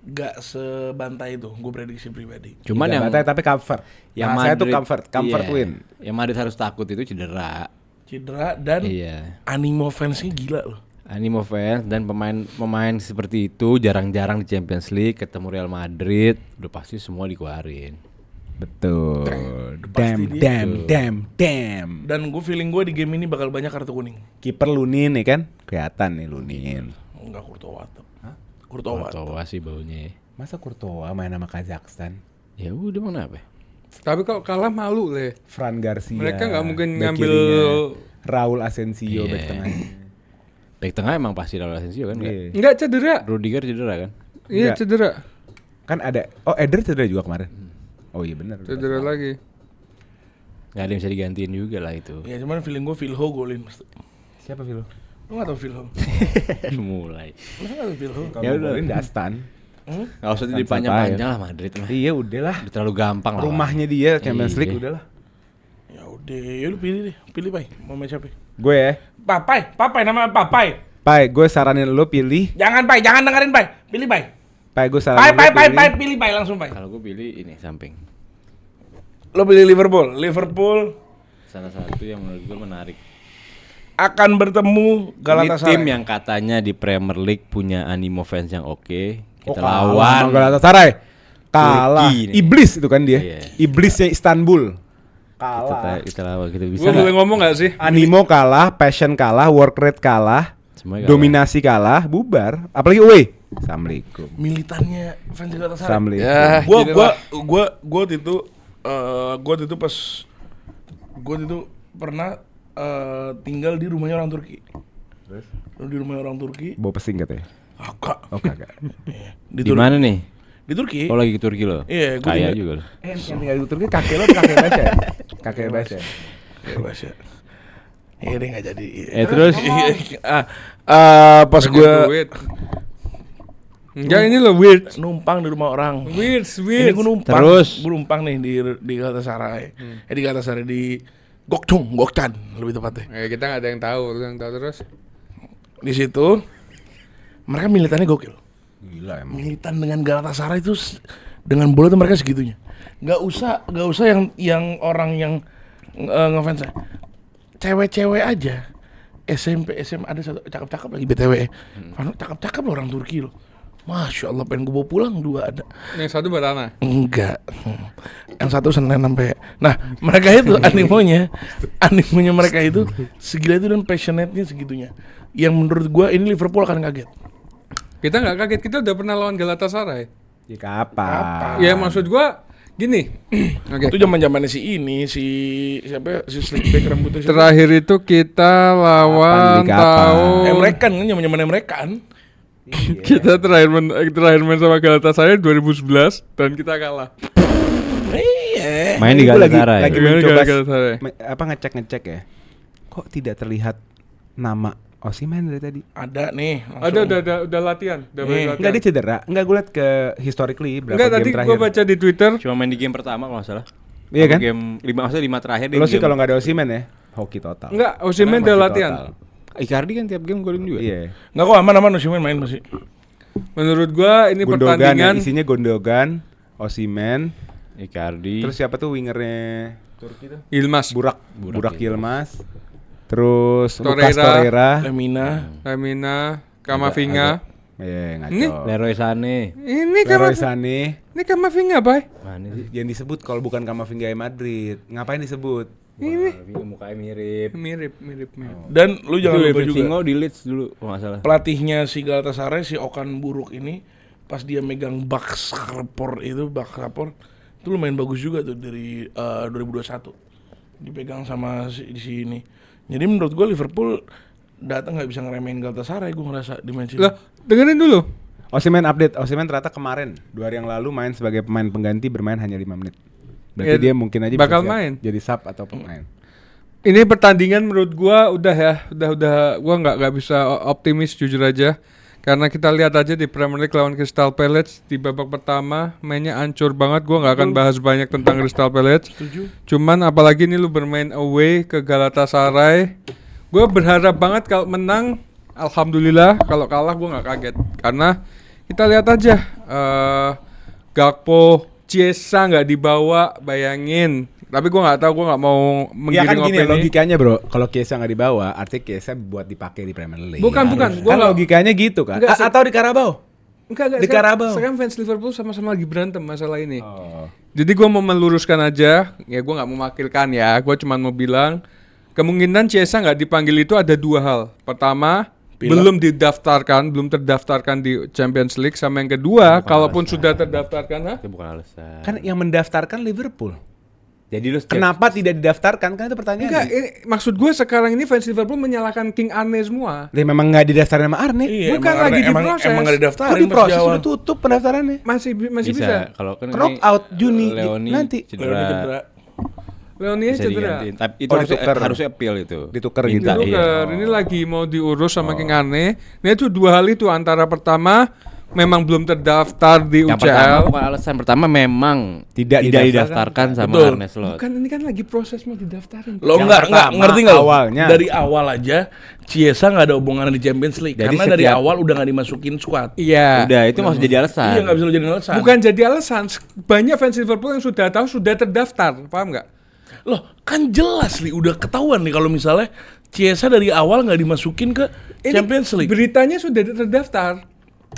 gak sebantai itu. Gue prediksi pribadi. Cuman yang tapi comfort. yang Nah, saya tuh Madrid- comfort iya, win. Yang Madrid harus takut itu cedera. Cedera dan Iya. animo fansnya gila loh. Animo fans dan pemain seperti itu jarang-jarang di Champions League ketemu Real Madrid udah pasti semua dikeluarin. Betul. Pasti dia. Damn. Dan gue feeling gue di game ini bakal banyak kartu kuning. Kiper Lunin nih kan? Kelihatan nih Lunin. Enggak Courtois tuh. Courtois. Courtois sih baunya. Masa Courtois main sama Kazakhstan? Ya udah mana apa? Tapi kalau kalah malu, Le. Fran Garcia. Mereka nggak mungkin back ngambil- kirinya. Raul Asensio Iya. back tengahnya. Back tengah emang pasti Raul Asensio kan? Enggak? Iya. Enggak cedera. Rudiger cedera kan? Iya, Enggak. cedera. Kan ada Eder cedera juga kemarin. Oh iya benar. Cedera lagi. Gak ada yang bisa digantiin juga lah itu. Ya cuman feeling gue Philho golin pasti. Siapa Vilo? Lu gak tau Philho? Mulai. Masa gak tau Philho? Kalau Ya udah. golin Dastan. Gak usah dipanjang-panjang lah Madrid mah. Iya udahlah. Udah terlalu gampang lah. Rumahnya dia Champions Iya. League udahlah. Ya udah, ya lu pilih deh. Pilih Pai, mau main siapa? Gue ya. Papai namanya Papai. Pai, gue saranin lo pilih. Jangan Pai, jangan dengerin Pai. Pilih Pai. Pai, gue saranin lo pilih. Pilih Pai langsung Pai. Kalau gue pilih ini samping. Lo pilih Liverpool. Liverpool Salah satu yang menurut gue menarik. akan bertemu Ini Galatasaray. tim yang katanya di Premier League punya animo fans yang oke. Kita kalah lawan. sama Galatasaray. Kalah. Turki nih. Iblis itu kan dia. Iya. Iblisnya Istanbul. Kita lawan. Kita bisa Gue boleh nggak? ngomong gak sih? Animo kalah, passion kalah, work rate kalah, Semuanya kalah. dominasi kalah, bubar. Apalagi away. Assalamualaikum. Militannya fans Galatasaray. Assalamualaikum. Ya, Gua gini lah. gua itu pernah tinggal di rumahnya orang Turki. Di rumahnya orang Turki. Bawa pesing katanya. Agak. Oh kagak. Di Di mana nih? Di Turki. Oh lagi ke Turki loh. Iya, gua Kaya tinggal- juga loh. Yang tinggal di Turki kakek lo atau kakek Basya? Kakek Basya. Ya bahasa. Ya deh nggak jadi. Terus Pas Banyak gua duit. Enggak, ini loh weird. numpang di rumah orang. Weird, Ini weird. gue numpang. Terus? Gue numpang nih di Galatasaray. Di Galatasaray di Gokchan lebih tepatnya. Kita nggak ada yang tahu, lu yang tahu terus. Di situ mereka militannya gokil. Gila emang. Militan dengan Galatasaray itu dengan bola tuh mereka segitunya. Gak usah yang orang yang ngefansnya. Cewek-cewek aja. SMP, SMA ada satu cakep-cakep lagi BTW. Cakep-cakep loh orang Turki loh. Masya Allah, pengen gue bawa pulang 2 ada. Yang satu Barana. Enggak. Yang satu Senin sampai. Nah, mereka itu animonya mereka itu segila itu dan passionate-nya segitunya. Yang menurut gua ini Liverpool akan kaget. Kita nggak kaget, kita udah pernah lawan Galatasaray. Ya kapan? Ya maksud gua gini. Oke. Itu zaman-zamannya si siapa ya? Si Slickback rambutnya siapa? Terakhir itu kita lawan Liga apa? tahun Emrekan kan zaman-zaman Emrekan. kita terakhir main sama Galatasaray 2011 dan kita kalah. Iya. Main di Gua Galatasaray. lagi Gimana mencoba Galatasaray? ngecek ya. Kok tidak terlihat nama Osimhen dari tadi? Ada nih. Udah latihan, udah Nih. balik latihan. Enggak, dia cedera. Enggak, gue liat ke historically berapa Enggak, game tadi terakhir. gua baca di Twitter. Cuma main di game pertama kalau nggak salah. Iya kan? Game 5 terakhir Lo sih kalau nggak ada Osimhen ya, hoki total. Enggak, Osimhen udah Hoki latihan. total. Icardi kan tiap game golin juga. Iya. Enggak kok aman Osimhen main masih. Menurut gua ini Gundogan pertandingan ya, isinya Gundogan, Osimhen, Icardi. terus siapa tuh wingernya Turki tuh? Yilmaz, Burak Yilmaz. Terus Torreira. Lucas Torreira. Lamina, Kamavinga. Ngaco. Ini Leroy Sané. Ini Leroy Kamavinga. Sané. Ini Kamavinga, Bay. Mana sih? Yang disebut kalau bukan Kamavinga Madrid. Ngapain disebut? Ini Mukanya mirip. mirip. Dan lu jangan lupa juga Singo di Leeds dulu kalau nggak salah. pelatihnya si Galatasaray si Okan Buruk ini pas dia megang Bakshapor itu lumayan bagus juga tuh dari 2021 dipegang sama si ini. Jadi menurut gue Liverpool datang nggak bisa ngeremehin Galatasaray, gue ngerasa di match ini. Lah, dengerin dulu. Osimhen update. Osimhen ternyata kemarin 2 hari yang lalu main sebagai pemain pengganti, bermain hanya 5 menit. Berarti Ya, dia mungkin aja bakal bisa siap main. jadi sub atau pemain. Ini pertandingan menurut gua udah gua nggak bisa optimis jujur aja. Karena kita lihat aja di Premier League lawan Crystal Palace di babak pertama mainnya hancur banget. Gua nggak akan bahas banyak tentang Crystal Palace. Setuju. Cuman apalagi ini lu bermain away ke Galatasaray. Gua berharap banget kalau menang. Alhamdulillah, kalau kalah gua nggak kaget. Karena kita lihat aja Gakpo, Chiesa nggak dibawa, bayangin. Tapi gua nggak tahu, gua nggak mau Ya kan menggiring gini opini. logikanya bro, kalau Chiesa nggak dibawa, artinya Chiesa buat dipakai di Premier League. Bukan. Gua Kan nggak- logikanya gitu kan? Enggak, Atau di Carabao? Enggak, Di Carabao. sekarang fans Liverpool sama-sama lagi berantem masalah ini. Oh. Jadi gua mau meluruskan aja, ya gua nggak mewakilkan ya, gua cuma mau bilang kemungkinan Chiesa nggak dipanggil itu ada 2 hal. Pertama, belum terdaftarkan di Champions League, sama yang kedua, kalaupun sudah terdaftarkan, Itu bukan alasan. Kan yang mendaftarkan Liverpool. Jadi lu Kenapa tidak didaftarkan? Kan itu pertanyaan. Enggak, ini, maksud gue sekarang ini fans Liverpool menyalahkan King Arne semua. Dia memang nggak didaftarin sama Arne. Iya, Bukan emang lagi emang- diproses. Emang nggak Kok didaftarin diproses pas di awal. udah tutup pendaftarannya? Masih bisa. Kalau kan Drop ini out Juni Leoni nanti. Leoni cedera. cedera. Leonie Bisa cedera. digantiin. Tapi itu Oh, harusnya, ditukar. harusnya appeal itu. Ditukar Minta, gitu. Ditukar. iya. Ini lagi mau diurus sama King Arne. Nah itu 2 hal itu, antara pertama memang belum terdaftar di Yang pertama UCL. bukan alasan, pertama memang Tidak didaftarkan sama Betul. Arne Slot. Bukan, ini kan lagi proses mau didaftarin. Lo Yang nggak pertama, ngerti nggak lo? awalnya. Dari awal aja Chiesa nggak ada hubungan di Champions League Jadi karena dari setiap- awal udah nggak dimasukin squad. Iya. Udah, itu maksud jadi alasan. Iya nggak bisa lo jadi alasan. Bukan jadi alasan. Banyak fans Liverpool yang sudah tahu, sudah terdaftar. Paham nggak? Loh kan jelas nih udah ketahuan nih kalau misalnya Chiesa dari awal nggak dimasukin ke Ini Champions League. beritanya sudah terdaftar.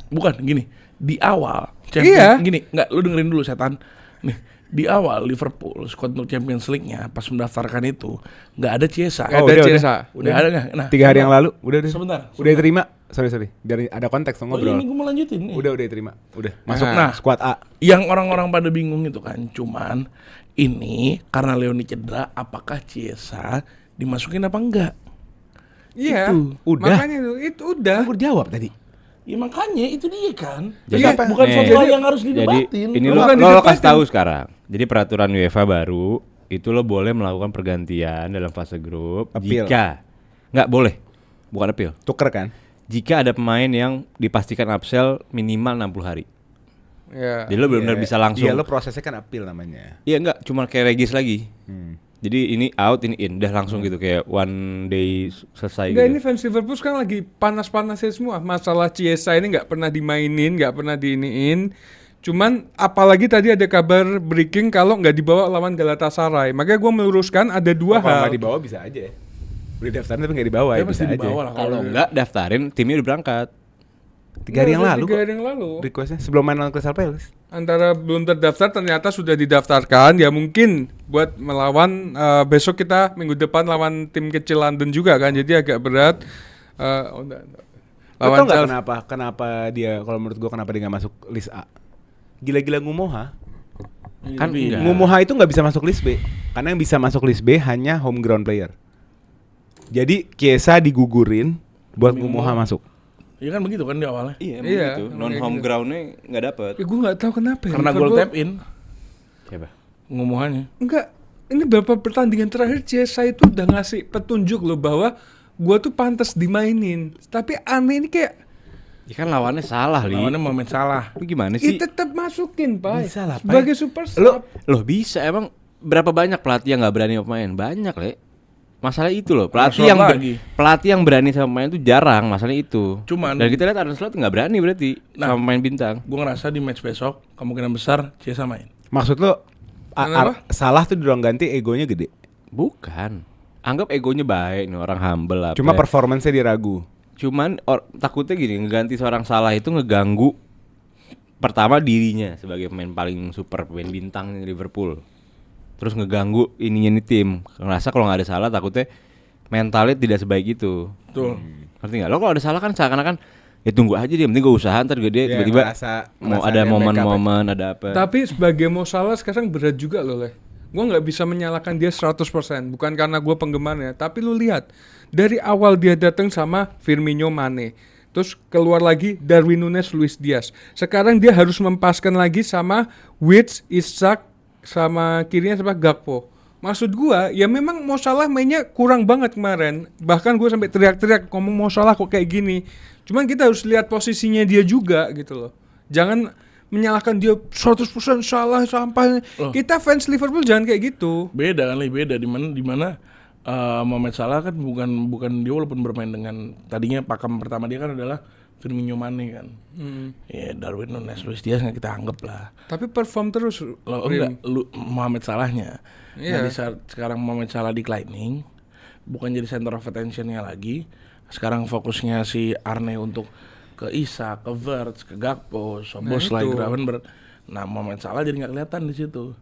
Bukan gini di awal. Iya. Gini nggak lu dengerin dulu setan. Nih di awal Liverpool squad untuk Champions League-nya pas mendaftarkan itu nggak ada Chiesa. Nggak Oh, ada udah. Chiesa. Udah ada nggak? Nah 3 hari yang lalu udah. Sebentar. Udah diterima. Sorry. Dari ada konteks Oh, ngobrol. ini gue mau lanjutin nih. Udah diterima. Udah masuk Nah. squad A. Yang orang-orang pada bingung itu kan, cuman ini karena Leoni cedera, apakah Chiesa dimasukin apa enggak? Iya. Itu, udah. Makanya itu udah. Aku jawab tadi. Ya makanya itu dia kan. Jadi Kenapa? Bukan nih, suatu hal yang harus Jadi didebatin. ini Bukan lo didebatin. kasih tahu sekarang. Jadi peraturan UEFA baru itu lo boleh melakukan pergantian dalam fase grup Appeal. jika nggak boleh, bukan appeal. Tuker kan? Jika ada pemain yang dipastikan upsell minimal 60 hari. Ya. Jadi lo benar-benar bisa langsung. Iya, lo prosesnya kan appeal namanya. Iya enggak, cuma kayak Regis lagi. Hmm. Jadi ini out, ini in, udah langsung gitu kayak one day selesai Enggak, gitu. ini fans Liverpool sekarang lagi panas-panasnya semua. Masalah Chiesa ini nggak pernah dimainin, nggak pernah diiniin. Cuman apalagi tadi ada kabar breaking kalau nggak dibawa lawan Galatasaray. Makanya gue meluruskan ada dua Kalau hal. nggak dibawa bisa aja. Udah daftarin tapi nggak dibawa Dia ya pasti bisa aja. dibawa lah Kalau enggak daftarin, timnya udah berangkat. 3 hari yang Udah lalu 3 hari yang lalu. requestnya sebelum main lawan Crystal Palace. Antara belum terdaftar ternyata sudah didaftarkan. Ya mungkin buat melawan besok kita minggu depan lawan tim kecil London juga kan. Jadi agak berat. Enggak. Lo Lawan tau nggak Chelsea. kenapa dia kalau menurut gua kenapa dia nggak masuk list A? Gila-gila Ngumoha. Kan enggak. Ngumoha itu nggak bisa masuk list B karena yang bisa masuk list B hanya home ground player. Jadi Chiesa digugurin buat Ngumoha masuk. Iya kan begitu kan di awalnya. Iya, emang Iya, gitu. emang Non kayak home gitu. groundnya nggak dapet. Ya gue nggak tahu kenapa ya. Karena gol Liverpool- tap in Siapa? ngumuhannya. Enggak. Ini beberapa pertandingan terakhir Chiesa itu udah ngasih petunjuk loh bahwa gua tuh pantas dimainin. Tapi aneh ini kayak Ya kan lawannya salah, Li. Lawannya momen salah. Lu gimana ya sih? tetap masukin, Pak. Bisa lah, Pak. Sebagai super Lo sub. bisa emang berapa banyak pelatih yang nggak berani sama pemain? Banyak, Le. Masalah itu loh, Arnold lagi. pelatih yang berani sama pemain itu jarang, masalah itu. Cuman- dan kita lihat Arne Slot nggak berani berarti Nah. sama pemain bintang. Gue ngerasa di match besok kemungkinan besar Chiesa main. Maksud lo Kenapa? salah tuh di ruang ganti egonya gede. Bukan. Anggap egonya baik nih, orang humble apa. Cuma performance-nya diragu. Cuman takutnya gini, ngeganti seorang salah itu ngeganggu pertama dirinya sebagai pemain paling super, pemain bintang di Liverpool. Terus ngeganggu ininya nih tim. Ngerasa kalau nggak ada salah takutnya mentalnya tidak sebaik itu. Betul. Ngerti nggak? Lo kalau ada salah kan seakan-akan ya tunggu aja dia, penting gue usaha ntar dia Ya, tiba-tiba ngerasa mau ada yang backup momen-momen ada apa. Tapi sebagai Mo Salah sekarang berat juga loh, Le. Gue nggak bisa menyalahkan dia 100%. Bukan karena gue penggemarnya. Tapi lu lihat. Dari awal dia datang sama Firmino, Mane. Terus keluar lagi Darwin Nunes, Luis Diaz. Sekarang dia harus mempaskan lagi sama Wirtz, Isak, sama kirinya sama Gakpo. Maksud gua ya memang Mo Salah mainnya kurang banget kemarin. Bahkan gue sampai teriak-teriak ngomong Mo Salah kok kayak gini. Cuman kita harus lihat posisinya dia juga gitu loh. Jangan menyalahkan dia 100% salah sampai Loh. kita fans Liverpool jangan kayak gitu. Beda kan, beda di mana Mohamed Salah kan bukan dia walaupun bermain dengan tadinya pakem pertama dia kan adalah Firmino Mane kan. Ya Darwin Nunes, Luis Diaz nggak kita anggap lah. Tapi perform terus. Lo Rim. enggak lu Mohamed Salahnya. Iya. Nah, di saat sekarang Mohamed Salah declining, bukan jadi center of attention-nya lagi. Sekarang fokusnya si Arne untuk ke Isak, ke Wirtz, ke Gakpo, Szoboszlai, itu. Gravenberch. Nah, Mohamed Salah jadi nggak kelihatan di situ.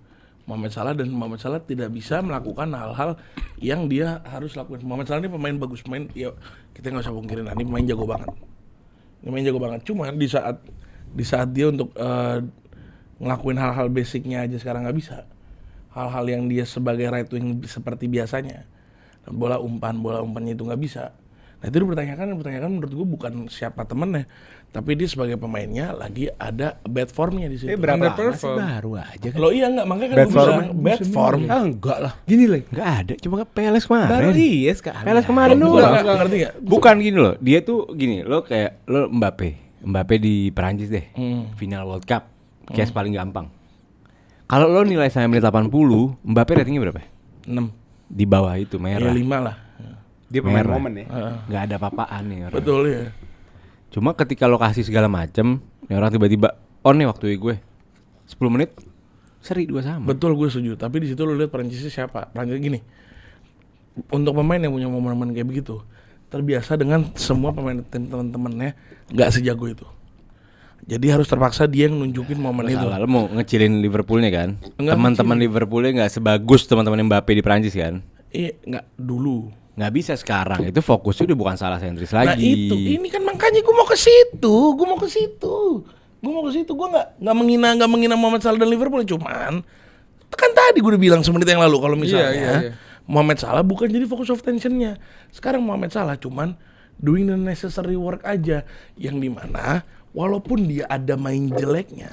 Mohamed Salah tidak bisa melakukan hal-hal yang dia harus lakukan. Mohamed Salah ini pemain bagus, pemain ya kita nggak usah pungkirin, ini pemain jago banget. Ini pemain jago banget. Cuma di saat dia untuk ngelakuin hal-hal basicnya aja sekarang nggak bisa. Hal-hal yang dia sebagai right wing seperti biasanya, bola umpannya itu nggak bisa. Nah itu dipertanyakan menurut gue bukan siapa temennya, tapi dia sebagai pemainnya lagi ada bad formnya di situ. Berapa lama sih? Underperform. Baru aja kan. Lo iya nggak, makanya kan Bad gue bilang form. bad form. Ah, enggak lah. Gini Le. Nggak ada, cuma ke Peles Baru kemarin. iya sekali. Peles kemarin Lo doang. nggak ngerti nggak? Bukan gini loh, dia tuh gini, lo kayak lo Mbappe di Perancis deh, final World Cup, case paling gampang. Kalau lo nilai sampai menit 80, Mbappe ratingnya berapa? 6. Ya Di bawah itu merah. 5 lah. Dia pemain Merah. momen ya. Nggak ada apa-apaan nih orang. Betul ya. Cuma ketika lo kasih segala macem, nih orang tiba-tiba on nih waktu gue 10 menit seri 2 sama. Betul, gue setuju. Tapi di situ lo lihat Perancisnya siapa? Perancis gini. Untuk pemain yang punya momen-momen kayak begitu, terbiasa dengan semua pemain tim teman-temannya nggak sejago itu. Jadi harus terpaksa dia yang nunjukin momen itu. Salah, lo mau ngecilin Liverpoolnya kan? Enggak Teman-teman Liverpoolnya nggak sebagus teman-teman Mbappe di Perancis kan? Iya, nggak dulu. Nggak bisa sekarang, itu fokusnya udah bukan salah sentris lagi. Nah itu, ini kan makanya gue mau ke situ, gue nggak menghina Mohamed Salah dan Liverpool, cuman kan tadi gue udah bilang semenit yang lalu kalau misalnya Iya. Mohamed Salah bukan jadi focus of tensionnya. Sekarang Mohamed Salah cuman doing the necessary work aja, yang dimana walaupun dia ada main jeleknya,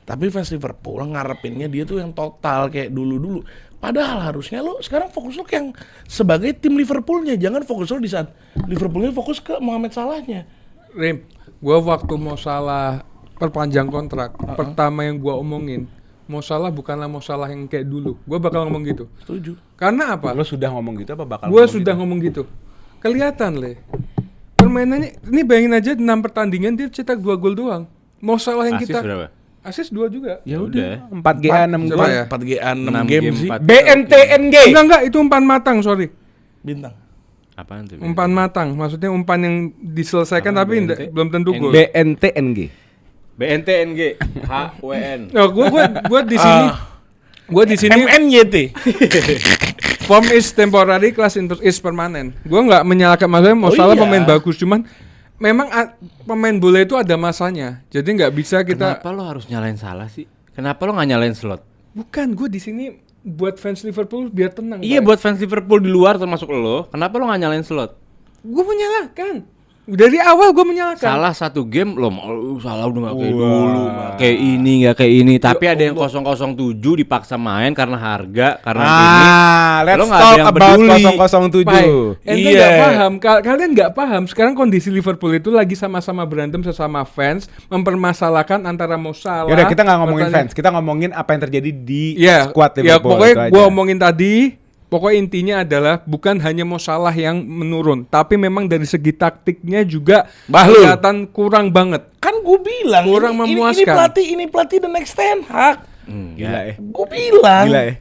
tapi fans Liverpool ngarepinnya dia tuh yang total kayak dulu-dulu. Padahal harusnya lo sekarang fokus lo ke yang sebagai tim Liverpoolnya, jangan fokus lo di saat Liverpoolnya fokus ke Mohamed Salahnya. Rim, gua waktu Mo Salah perpanjang kontrak, pertama yang gua omongin, Mo Salah bukanlah Mo Salah yang kayak dulu. Gua bakal ngomong gitu. Setuju. Karena apa? Lo sudah ngomong gitu apa bakal Gua ngomong sudah gitu? ngomong gitu. Kelihatan, Le. Permainannya ini bayangin aja 6 pertandingan dia cetak 2 gol doang. Mo Salah yang Asis kita berapa? Assist 2 juga. Ya udah. udah 4 GA 6 Coba gol. ya. 4 GA 6 6 game game, sih. 4. BNTNG. Enggak, itu umpan matang, sorry. Bintang. Apaan tuh? Umpan matang, maksudnya umpan yang diselesaikan Apa, tapi BNT? belum tentu gol. BNTNG. BNTNG HWN. Nah, gua di sini MNYT. form is temporary, class is permanent. Gua nggak menyalahkan, maksudnya mau salah iya. pemain bagus, cuman memang pemain bola itu ada masanya. Jadi nggak bisa kita. Kenapa lo harus nyalain salah sih? Kenapa lo nggak nyalain slot? Bukan, gue di sini buat fans Liverpool biar tenang. Iya buat fans Liverpool di luar termasuk lo. Kenapa lo nggak nyalain slot? Gue menyalahkan. Dari awal gue menyalahkan. Salah satu game lo salah udah nggak kayak dulu, nggak kayak ini, nggak kayak ini. Tapi ada yang 007 dipaksa main karena harga, karena ini. Let's Lo nggak ada talk yang about peduli. 007. Pai, ente Iya. nggak paham, kalian nggak paham. Sekarang kondisi Liverpool itu lagi sama-sama berantem sesama fans, mempermasalahkan antara Mo Salah. Yaudah kita nggak ngomongin pertanyaan- fans, kita ngomongin apa yang terjadi di Iya, squad ya Liverpool. pokoknya itu aja. gue omongin tadi. Pokoknya intinya adalah bukan hanya Mo Salah yang menurun, tapi memang dari segi taktiknya juga Bahlul. kelihatan kurang banget. Kan gue bilang Kurang memuaskan. ini pelatih the next Ten Hag. Gila ya. Gue bilang. Gila ya.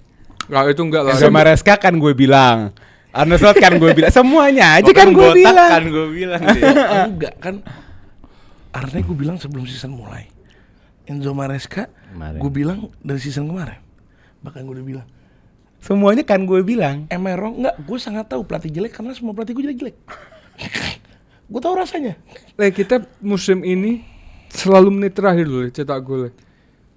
Nah, itu enggak lah. Enzo Maresca kan gue bilang. Arne Slot kan gue bilang. Semuanya aja kan gue botak bilang. kan gue bilang deh. Enggak kan. Arne gue bilang sebelum season mulai. Enzo Maresca Kemarin. gue bilang dari season kemarin. Bahkan gue udah bilang. Semuanya kan gue bilang. Am I wrong? Enggak, gue sangat tahu pelatih jelek karena semua pelatih gue jelek-jelek. Gue tahu rasanya. Kita musim ini selalu menit terakhir loh cetak gol.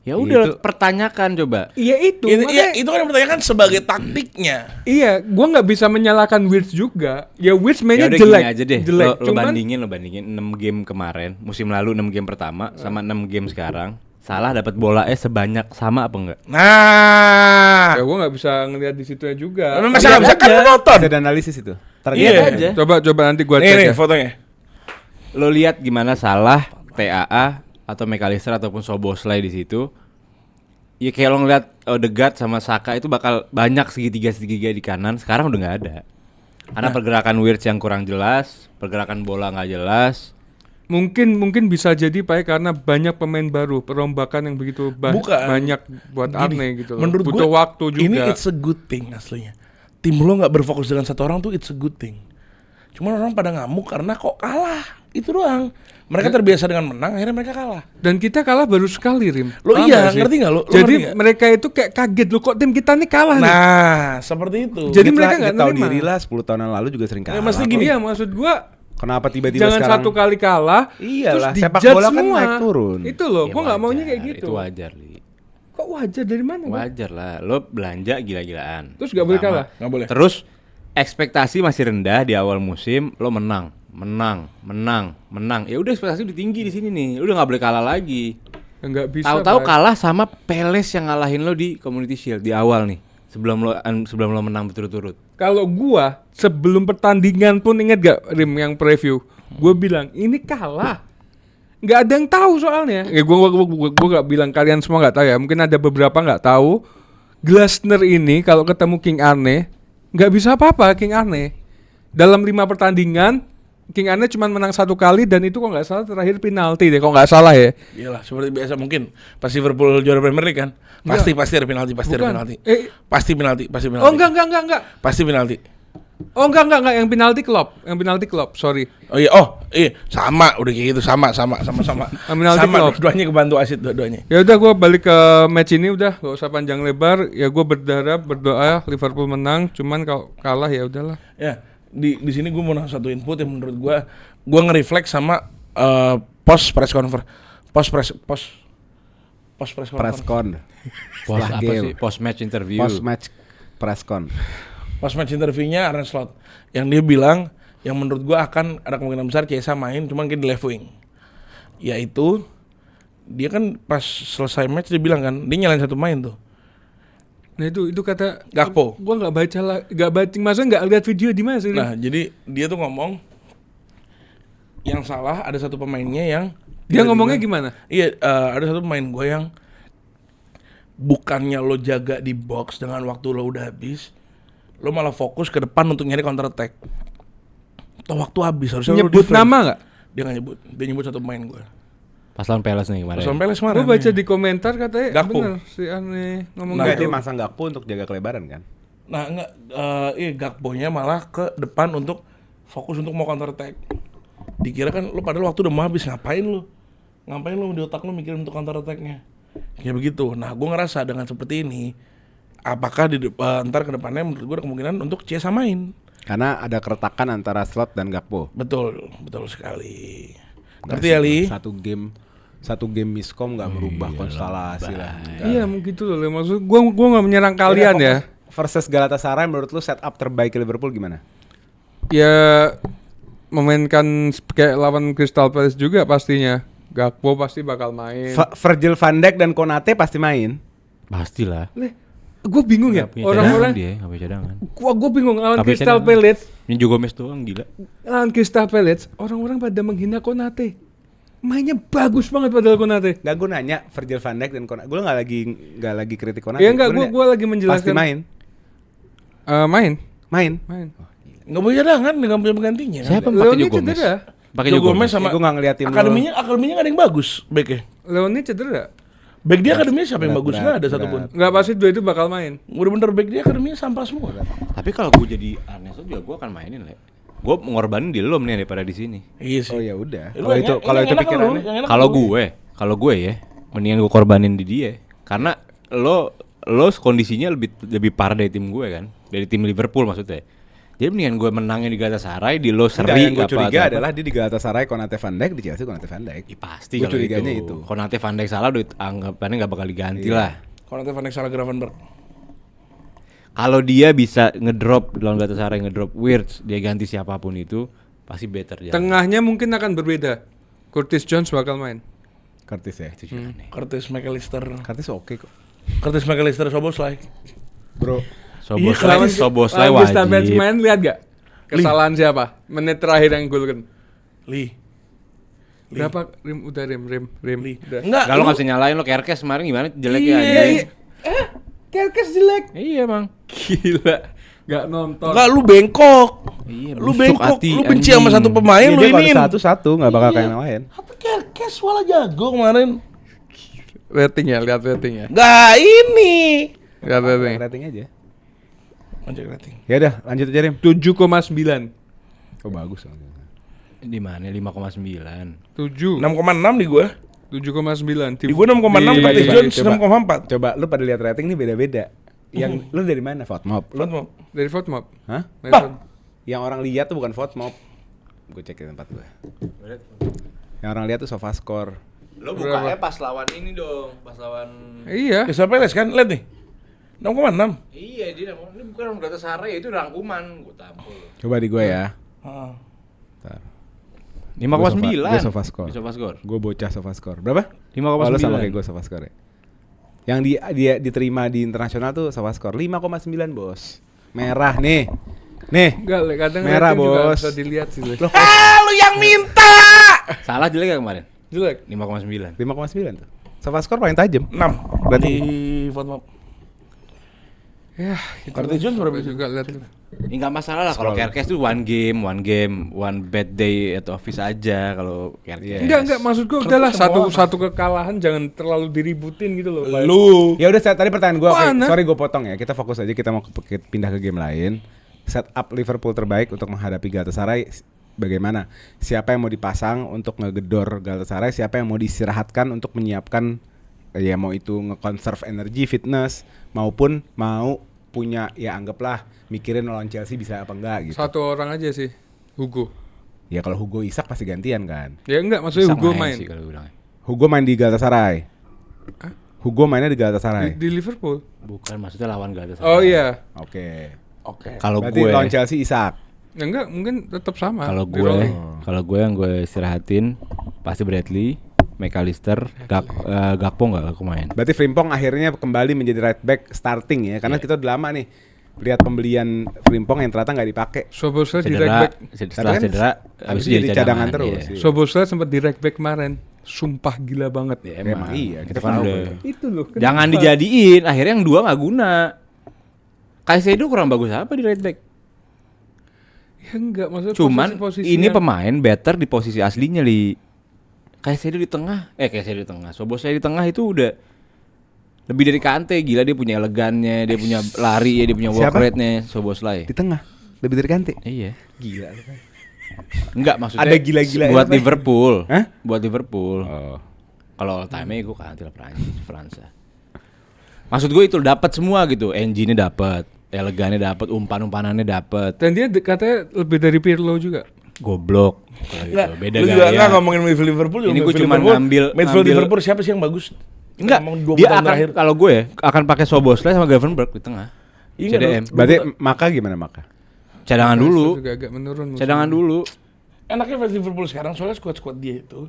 Ya udah Itu- pertanyakan coba. Iya itu. Itu kan yang pertanyakan sebagai taktiknya. Iya, gua nggak bisa menyalahkan Wirtz juga. Ya Wirtz Ya mainnya udah jelek. gini aja deh. Jelek. Lo bandingin 6 game kemarin, musim lalu 6 game pertama sama 6 game sekarang. Salah dapat bola sebanyak sama apa enggak? Nah. Ya gua nggak bisa ngelihat di situ juga. Memang masa nggak bisa kan nonton. Ada analisis itu. Iya. aja. Coba nanti gua Nih, cek nih ya. fotonya. Lo lihat gimana Salah, TAA atau McAllister ataupun Szoboszlai di situ. Ya kayak lo ngeliat Odegaard sama Saka itu bakal banyak segitiga di kanan. Sekarang udah nggak ada. Karena pergerakan Wirtz yang kurang jelas, pergerakan bola nggak jelas. Mungkin bisa jadi Pak karena banyak pemain baru, perombakan yang begitu Bukan. banyak buat Gini, Arne gitu loh. menurut Butuh gua, waktu juga. Ini it's a good thing aslinya. Tim lo nggak berfokus dengan satu orang tuh it's a good thing. Cuman orang pada ngamuk karena kok kalah. Itu doang. Mereka terbiasa dengan menang, akhirnya mereka kalah. Dan kita kalah baru sekali, Rim. Lo Paham iya, nggak sih? ngerti nggak lo? Lo Jadi ngerti nggak? mereka itu kayak kaget loh, kok tim kita nih kalah nih. Nah, seperti itu. Jadi mereka nggak tahu nerima. diri lah 10 tahun yang lalu juga sering kalah. mesti kok. gini. Iya, maksud gua Kenapa tiba-tiba jangan sekarang satu kali kalah, Iyalah, terus sepak dijudge bola kan semua. naik turun. Itu loh, Ya gua nggak maunya wajar, kayak gitu. Itu wajar, Li. Kok wajar dari mana? Bang? Wajar lah. Lo belanja gila-gilaan. Terus nggak boleh Pertama. kalah. Nggak boleh. Terus ekspektasi masih rendah di awal musim, lo menang. Ya udah ekspektasi udah tinggi di sini nih. Lo udah nggak boleh kalah lagi. Nggak bisa. Tahu-tahu Bang. kalah sama Palace yang ngalahin lo di Community Shield di awal nih. Sebelum lo menang berturut-turut. Kalau gua sebelum pertandingan pun inget gak Rim yang preview, gua bilang ini kalah. Nggak ada yang tahu soalnya. Ya gua nggak bilang kalian semua nggak tahu ya. Mungkin ada beberapa nggak tahu. Glasner ini kalau ketemu King Arne nggak bisa apa-apa King Arne. Dalam 5 pertandingan King Arne cuma menang 1 kali dan itu kok nggak salah terakhir penalti deh, kok nggak salah ya. Iyalah, seperti biasa mungkin. Pas Liverpool juara Premier League kan. Pasti ada penalti, pasti ada Bukan. penalti. Eh, Pasti penalti. oh enggak. Pasti penalti. Oh enggak, yang penalti Klopp, sorry. Oh iya, sama, udah kayak gitu, sama. Penalti Sama, Klopp. dua-duanya kebantu asid dua-duanya. Ya udah gue balik ke match ini udah gak usah panjang lebar. Ya gue berdoa Liverpool menang. Cuman kalau kalah ya udahlah. Ya, di sini gue mau ngasih satu input yang menurut gue nge-reflect sama post press conference. Press conference. con. Post Setelah apa game. sih? Post match interview. Post match press con. Pas match interviewnya Arne Slot yang dia bilang yang menurut gua akan ada kemungkinan besar Chiesa main cuman kayak di left wing. Yaitu dia kan pas selesai match dia bilang kan dia nyalain satu main tuh. Nah itu kata Gakpo. Gue nggak baca lah, nggak baca, maksudnya nggak lihat video di mana sih? Nah, jadi dia tuh ngomong yang salah ada satu pemainnya yang Dia tiba-tiba- ngomongnya gimana? Iya, ada satu pemain gua yang bukannya lo jaga di box dengan waktu lo udah habis, lo malah fokus ke depan untuk nyari counter attack. Waktu habis harusnya lo Nyebut defend. nama nggak? Dia nggak nyebut, dia nyebut satu pemain gue. Pas lawan Palace nih kemarin. Pas lawan Palace kemarin. Gue baca di komentar katanya Gakpo. bener si Aneh ngomong Enggak, gitu. dia masang Gakpo untuk jaga kelebaran kan. Nah, enggak, Gakpo-nya malah ke depan untuk fokus untuk mau counter attack. Dikira kan lu padahal waktu udah mau habis, ngapain lu di otak lu mikirin untuk counter attack-nya. Kayak begitu. Nah, gua ngerasa dengan seperti ini, apakah ntar ke depannya menurut gua ada kemungkinan untuk Ciesa main. Karena ada keretakan antara Slot dan Gakpo. Betul sekali. Ngerti ya, Li? Satu game miskom nggak merubah konstelasi lah. Iya gitu loh. Maksud gue nggak menyerang kalian ya. Versus Galatasaray menurut lu setup terbaik Liverpool gimana? Ya memainkan kayak lawan Crystal Palace juga pastinya. Gakpo pasti bakal main. Virgil van Dijk dan Konate pasti main. Pastilah. Gue bingung ya Nggak punya orang-orang. cadangan dia, nggak punya cadangan. Gue bingung lawan Nggak punya Crystal cadangan. Palace. Ini Joe Gomez doang gila. Lawan Crystal Palace orang-orang pada menghina Konate. Mainnya bagus banget padahal Konate. Gak, gue nanya Virgil van Dijk dan Konate. Gue nggak lagi kritik Konate. Ya enggak, Gua nanya, gue lagi menjelaskan. pasti main. Main. Main. Nggak punya cadangan, nggak punya penggantinya. Siapa pakai Leoni Joe Gomez? cedera. Pakai Joe Joe Gomez Gomez. sama Gue nggak ngeliat tim akademinya nggak ada yang bagus backnya. Leoni cedera. Back dia akademinya siapa yang bagus? berat, Nggak ada berat. satupun. Nggak pasti dua itu bakal main. Bener-bener back dia akademinya sampah semua. Tapi kalau gue jadi Arnesto juga gue akan mainin lah. Gue mengorbanin di lo nih daripada di sini. Iya sih. Oh ya udah. Lu Kalau yang- itu yang kalau itu enak pikirannya. lu, yang enak Kalau gue ya, mendingan gue korbanin di dia. Karena lo kondisinya lebih parah dari tim gue kan, dari tim Liverpool maksudnya. Jadi mendingan gue menangnya di Galatasaray, di lo Enggak, seri yang gue apa- curiga apa. adalah dia di Galatasaray Konate van Dijk, di Chelsea Konate van Dijk. Ya, pasti Gua kalau curiganya itu. Konate Van Dijk salah udah anggapannya nggak bakal diganti Iya. lah. Kalau nanti Van Dijk salah Gravenberch. Kalau dia bisa ngedrop lawan Galatasaray, ngedrop Wirtz, dia ganti siapapun itu pasti better jalan. Tengahnya mungkin akan berbeda. Curtis Jones bakal main. Curtis ya. Itu juga aneh. Curtis McAllister. Curtis oke kok. Curtis McAllister Szoboszlai. Bro, Soboslai Lawan Crystal Palace wajib. main lihat gak? Kesalahan siapa? Menit terakhir yang gol kan. Lee. Berapa rim udah rim. Udah. Enggak. Kalau nggak bisa nyalain lo Kerkes kemarin gimana jeleknya Iya, anjing. iya. Kerkes jelek. Iya bang. Gila. Gak nonton. Enggak, lu bengkok. Iya, Lu busuk bengkok. hati, Lu benci anjing. sama satu pemain ini lu dia ini. kalau satu-satu nggak bakal kayak yang lain. Apa Kerkes malah jago kemarin. Rating ya, lihat ratingnya. Enggak ini. Lihat rating. Rating aja. Anjir rating. Ya udah, lanjut aja Rim. 7,9. Oh bagus. Di mana 5,9. 7. 6,6 di gua. 7,9. Di gua 6,6, Di- Curtis Jones coba. 6,4. Coba lu pada lihat rating nih beda-beda. Yang lu dari mana? Votemap. Lu? Lu Dari Votemap. Hah? Dari Bah. Votemap. Yang orang lihat tuh bukan Votemap. Gue cek di tempat gue. Yang orang lihat tuh SofaScore. Lo bukanya pas lawan ini dong, pas lawan. Iya. Crystal Palace kan, lihat nih. 6,6. Iya, ini bukan lawan Galatasaray, itu rangkuman. Gue tampol. Coba di gue ya. Heeh. Ntar. 5,9. Gue SofaScore. Di SofaScore. Gue bocah SofaScore. Berapa? 5,9. Oh, lu sama kayak gue SofaScore ya. Yang dia diterima di internasional tuh SofaScore 5,9 bos. Merah nih. Nih. Enggak, kadang Merah, rating juga bos. bisa dilihat sih. Loh, Lu yang minta. Salah jelek gak kemarin? Jelek. 5,9. 5,9 tuh. SofaScore paling tajam. 6. Berarti Votemap. Ya, Curtis Jones berapa itu? juga lihat tuh. Ini nggak masalah lah kalau Kerkes tuh one game, one bad day at office aja kalau Kerkes. Enggak, maksud gue udahlah satu kekalahan jangan terlalu diributin gitu loh. Lu. Ya udah tadi pertanyaan gue, Mana? sorry gue potong ya. Kita fokus aja, kita mau pindah ke game lain. Setup Liverpool terbaik untuk menghadapi Galatasaray bagaimana? Siapa yang mau dipasang untuk ngegedor Galatasaray? Siapa yang mau diistirahatkan untuk menyiapkan ya mau itu nge-conserve energi, fitness maupun mau punya ya anggaplah mikirin lawan Chelsea bisa apa enggak gitu. Satu orang aja sih, Hugo. Ya kalau Hugo Isak pasti gantian kan. Ya enggak, maksudnya Isak Hugo main. sih kalau gue bilang. Hugo main di Galatasaray. Hah? Hugo mainnya di Galatasaray. Di Liverpool. Bukan maksudnya lawan Galatasaray. Oh iya. Oke. Oke. Kalau Berarti gue lawan Chelsea Isak. Ya enggak, mungkin tetap sama. kalau Di gue rolling. kalau gue yang gue istirahatin pasti Bradley, McAllister, Gakpo nggak aku main. Berarti Frimpong akhirnya kembali menjadi right back starting ya. Karena kita udah lama nih lihat pembelian Frimpong yang ternyata nggak dipakai. Soboslai di right Cedera, back. setelah Tapi kan cedera habis itu jadi cadangan terus. iya. Iya. Soboslai sempat di right back kemarin. Sumpah gila banget. Ya, Emang iya, Itu kita kan tahu. udah. Itu loh. kenapa? Jangan dijadiin, akhirnya yang dua nggak guna. Caicedo kurang bagus apa di right back? Ya enggak, maksudnya Cuman posisi ini yang- pemain better di posisi aslinya li. Caicedo di tengah. Caicedo di tengah. Szoboszlai di tengah itu udah lebih dari Kante. Gila, dia punya elegannya, dia punya lari, dia punya work Siapa? rate-nya. Szoboszlai. Di tengah. Lebih dari Kante. Iya. Gila. Enggak, maksudnya Ada gila-gila buat apa? Liverpool. Hah? Buat Liverpool. Oh. Kalau all time gue Kante lah Fransa. Maksud gue itu dapat semua gitu. Engine-nya dapat, elegannya dapat, umpan-umpanannya dapat. Dan dia katanya lebih dari Pirlo juga. Goblok. Kalau gitu. Nggak, Beda lu juga gaya. nggak ngomongin midfield Liverpool. Ini juga gua midfield cuma Liverpool. ngambil- Liverpool siapa sih yang bagus? Enggak, Ngomong 2 dia tahun akan terakhir. kalau gue ya akan pakai Szoboszlai sama Gravenberch di tengah. Iya, CDM. Berarti Maka gimana Maka? Cadangan Newcastle dulu. juga agak menurun musim Cadangan ini. dulu. Enaknya fans Liverpool sekarang soalnya skuad dia itu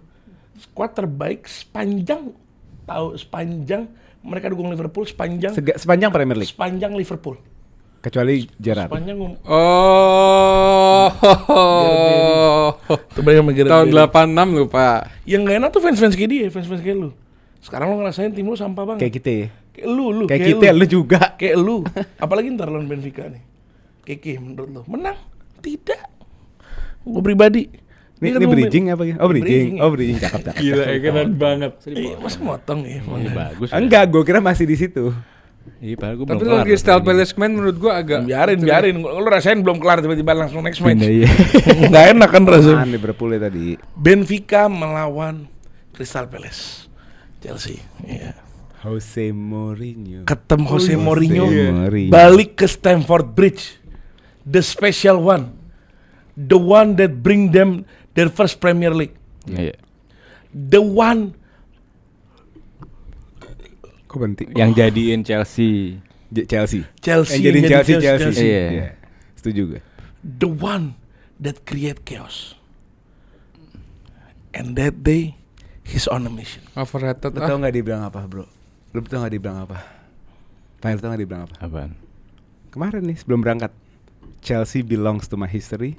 skuad terbaik sepanjang mereka dukung Liverpool sepanjang Sepanjang Premier League. sepanjang Liverpool. Kecuali Gerrard. Sepanjang Oh. Tahun 86 lupa. Yang gak enak tuh fans-fans kayak dia, fans-fans kayak lu. Sekarang lo ngerasain tim lu sampah banget. Kayak kita ya. Kayak lu. Kayak kita, lu juga. Kayak lu. Apalagi ntar lawan Benfica nih. Keke menurut lo menang? Tidak. Gue pribadi. Ini ketemu bridging apa ya? Oh bridging. ya? Oh bridging cakep. Gila, keren banget. Masa motong ya? Ini bagus. Enggak, gue kira masih di situ. Iya, padahal gue Tapi belum kelar. lagi style Palace main menurut gua agak Biarin. Lu rasain belum kelar tiba-tiba langsung next match. Iya. Nggak enak kan rasanya. Liverpool ya tadi. Benfica melawan Crystal Palace. Chelsea. Iya. Jose Mourinho. Ketemu Jose Mourinho Mourinho. balik ke Stamford Bridge. The special one. The one that bring them their first Premier League. Iya. The one Kok berhenti? Yang jadiin Chelsea. Chelsea. Chelsea Yang jadi yang jadi Chelsea. Iya. Setuju gue. the one that create chaos. And that day he's on a mission. overrated. Lu tau gak dia bilang apa bro? Lu tau gak dia bilang apa? Pak tau gak dia bilang apa? Apaan? Kemarin nih sebelum berangkat, Chelsea belongs to my history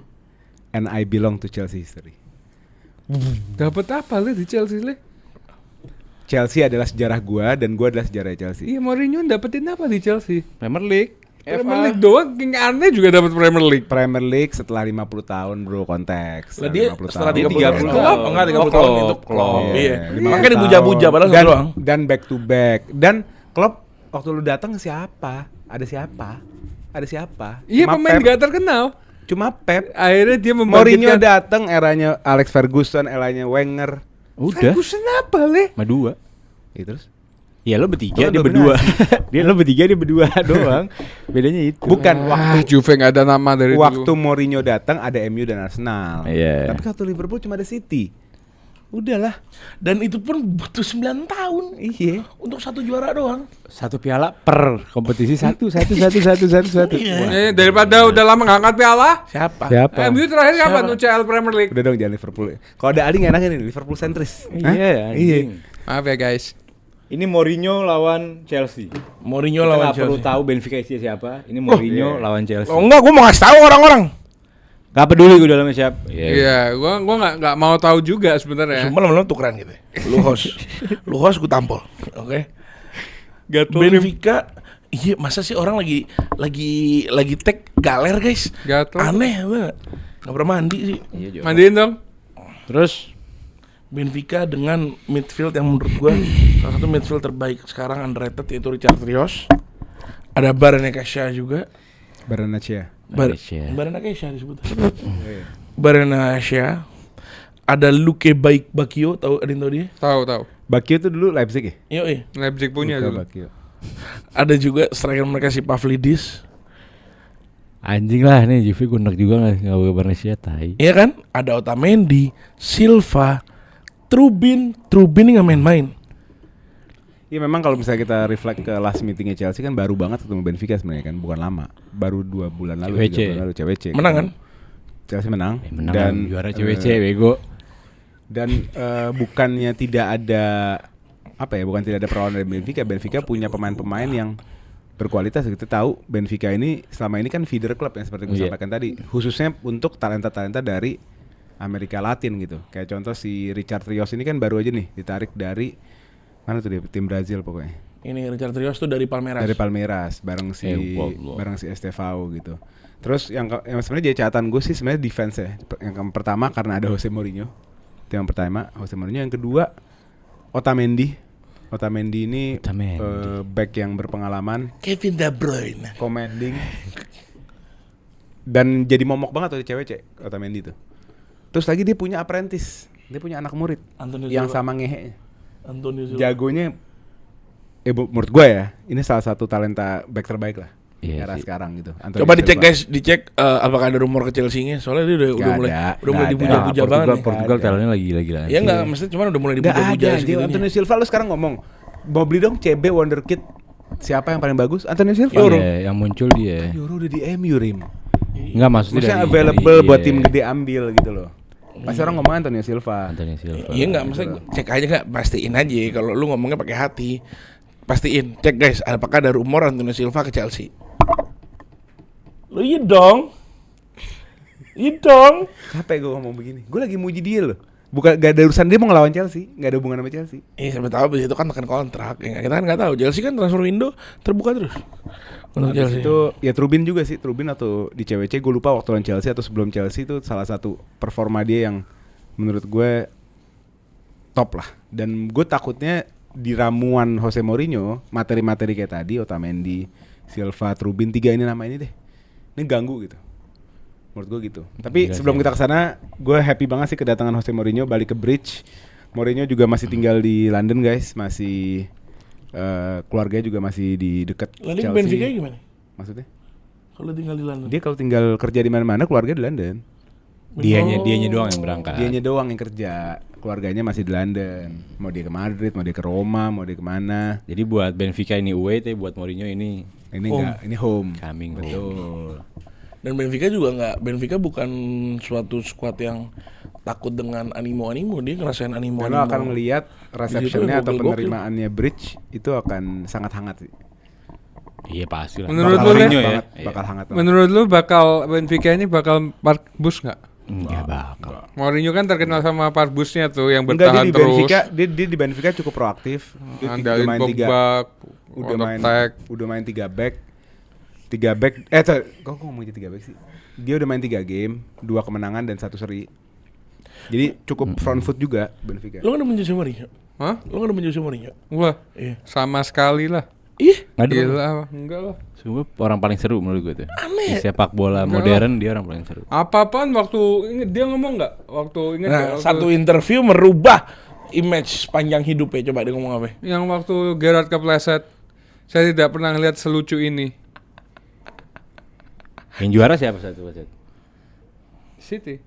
and I belong to Chelsea history. Dapat apa Le di Chelsea Le? Chelsea adalah sejarah gua dan gua adalah sejarah Chelsea. Iya, Mourinho dapetin apa di Chelsea? Premier League. Premier League doang, King Aneh juga dapat Premier League. Premier League setelah 50 tahun bro, konteks. Lah dia 50 setelah tahun. 30 tahun. Enggak 30 tahun itu Klopp. Iya. Lima Makanya tahun. dipuja-puja padahal dan, doang. dan back to back. Dan Klopp waktu lu datang siapa? Ada siapa? Ada siapa? Iya, Cuma pemain Pep. gak terkenal. Cuma Pep. Akhirnya dia Mourinho membangkitkan. datang eranya Alex Ferguson, eranya Wenger. Udah. Ferguson apa Le? Sama 2. Terus? Iya, lo bertiga, Lo dia berdua. dominasi. Lo bertiga, dia berdua doang. Bedanya itu. Bukan waktu Juve gak ada nama dari waktu dulu. Mourinho datang ada MU dan Arsenal. Iya. Tapi waktu Liverpool cuma ada City. Udahlah. Dan itu pun butuh 9 tahun. Iya. Untuk 1 juara doang. 1 piala per kompetisi satu. Daripada udah lama gak angkat piala. Siapa? MU terakhir kapan UCL Premier League? Udah dong jangan Liverpool. Kalau ada Ali enaknya nih Liverpool sentris. Iya, anjing. Maaf ya guys. Ini Mourinho lawan Chelsea. Mourinho Kita lawan nggak perlu Chelsea. tahu Benfica isinya siapa. Ini Mourinho lawan Chelsea. Oh enggak, gua mau ngasih tahu orang-orang. Gak peduli gue dalamnya siapa. Iya, gua nggak mau tahu juga sebenarnya. Cuma lama-lama tukeran gitu. Lu host gua tampol. Oke. Gatel Benfica, iya masa sih orang lagi tag galer guys. Gatel. Aneh banget. Gak pernah mandi sih. Iya, Mandiin dong. Terus Benfica dengan midfield yang menurut gua salah satu midfield terbaik sekarang underrated yaitu Richard Rios. Ada Barrenechea juga. Barrenechea. Barrenechea disebut. Barrenechea. Ada Luke Bakio, tahu ada yang tahu dia? Tahu. Bakio tuh dulu Leipzig ya? Yoi. Leipzig punya Luka dulu. Bakio. Ada juga striker mereka si Pavlidis. anjing lah nih Juve gunak juga nggak Barnesia tai. Iya kan? Ada Otamendi, Silva, Trubin ini nggak main-main. Iya memang kalau misalnya kita reflect ke last meetingnya Chelsea kan baru banget ketemu Benfica sebenarnya kan, bukan lama. Baru 2 bulan lalu, CWC. 3 bulan lalu CWC. Menang kan? Chelsea menang. Menang dan juara CWC bego. Dan bukannya tidak ada bukan tidak ada perlawanan dari Benfica. Benfica punya pemain-pemain yang berkualitas. Kita tahu Benfica ini selama ini kan feeder club yang seperti gue sampaikan tadi, khususnya untuk talenta-talenta dari Amerika Latin gitu. Kayak contoh si Richard Rios ini kan baru aja nih ditarik dari mana tuh dia, tim Brazil pokoknya. Ini Richard Rios tuh dari Palmeiras. Dari Palmeiras bareng si Estevao gitu. Terus yang sebenarnya jadi catatan gue sih sebenarnya defense ya. Yang pertama karena ada Jose Mourinho. Itu yang pertama, Jose Mourinho. Yang kedua, Otamendi. Otamendi ini back yang berpengalaman, Kevin De Bruyne. commanding, dan jadi momok banget tuh cewek Otamendi tuh. Terus lagi dia punya apprentice, dia punya anak murid Antonio yang Silva. sama ngehe. Antonio Silva. Jagonya, menurut gue ya, ini salah satu talenta back terbaik lah. Iya Era sih. sekarang gitu. Antonio Coba dicek Silva. guys, dicek apakah ada rumor ke Chelsea-nya. Soalnya dia udah Nggak mulai ada, udah mulai nggak dipuja-puja ada. banget nih. Portugal talentnya lagi gila-gilaan. Ya enggak, maksudnya cuma udah mulai Nggak dipuja-puja ada, dia segitunya. Antonio Silva lu sekarang ngomong mau beli dong CB Wonderkid. Siapa yang paling bagus? Antonio Silva. Iya, yang muncul dia. Euro udah di MU, Rim. Enggak maksudnya Maksudnya dari- available dari- buat iya. tim gede ambil gitu loh. Pasti orang ngomong Antonio Silva. Antonio Silva. Iya enggak, maksudnya cek aja enggak, pastiin aja kalau lu ngomongnya pakai hati. Pastiin, cek guys, apakah ada rumor Antonio Silva ke Chelsea? Lu iya dong. Iya dong. Capek gue ngomong begini. Gue lagi muji dia loh. Bukan gak ada urusan dia mau ngelawan Chelsea, gak ada hubungan sama Chelsea. Iya, siapa tahu abis itu kan tekan kontrak. Ya, kita kan nggak tahu. Chelsea kan transfer window terbuka terus. Untuk Habis Chelsea. itu ya Trubin juga sih, Trubin atau di CWC gue lupa waktu lawan Chelsea atau sebelum Chelsea itu salah satu performa dia yang menurut gue top lah. Dan gue takutnya di ramuan Jose Mourinho materi-materi kayak tadi Otamendi, Silva, Trubin, 3 ini nama ini deh. Ini ganggu gitu. Menurut gue gitu. Tapi Gila sebelum sih. kita kesana, gue happy banget sih kedatangan Jose Mourinho balik ke Bridge. Mourinho juga masih tinggal di London guys, masih keluarganya juga masih di dekat Lalu Chelsea. Benfica gimana? Maksudnya? Kalau tinggal di London. Dia kalau tinggal kerja di mana-mana, keluarga di London. Dianya doang yang berangkat. Dianya doang yang kerja, keluarganya masih di London. Mau dia ke Madrid, mau dia ke Roma, mau dia kemana. Jadi buat Benfica ini away, tapi buat Mourinho ini Ini Home. enggak, ini home. coming home. Betul. Dan Benfica juga nggak, Benfica bukan suatu squad yang takut dengan animo-animo, dia ngerasain Dan animo-animo. lo akan ngelihat receptionnya atau gokil-gokil. penerimaannya Bridge itu akan sangat hangat sih. Iya pasti lah. Menurut Bakal lu, hangat Le? banget, Iya. bakal hangat banget. Menurut lu bakal Benfica ini bakal park bus nggak? Enggak bakal. Mourinho kan terkenal sama park busnya tuh yang Enggak, dia bertahan di terus. Benfica, dia di Benfica cukup proaktif. Dia Andalin main Pogba, udah main attack. udah main 3 back. 3 back kok ngomongin 3 back sih? Dia udah main 3 game, 2 kemenangan dan 1 seri. Jadi cukup front foot juga Benfica. Lo kan udah Jose Mourinho? Hah? Lo kan udah Jose Mourinho? Gua Iya. sama sekali lah. Ih, Nggak ada. Gila, enggak lah. Sungguh orang paling seru menurut gue tuh. Aneh. Di sepak bola Enggak modern dia orang paling seru. Apa-apaan waktu inget dia ngomong nggak? Waktu inget nggak? nah Waktu- satu interview merubah image sepanjang hidupnya. Coba dia ngomong apa? yang waktu Gerrard kepleset. Saya tidak pernah lihat selucu ini. Yang juara siapa satu Wasit? City.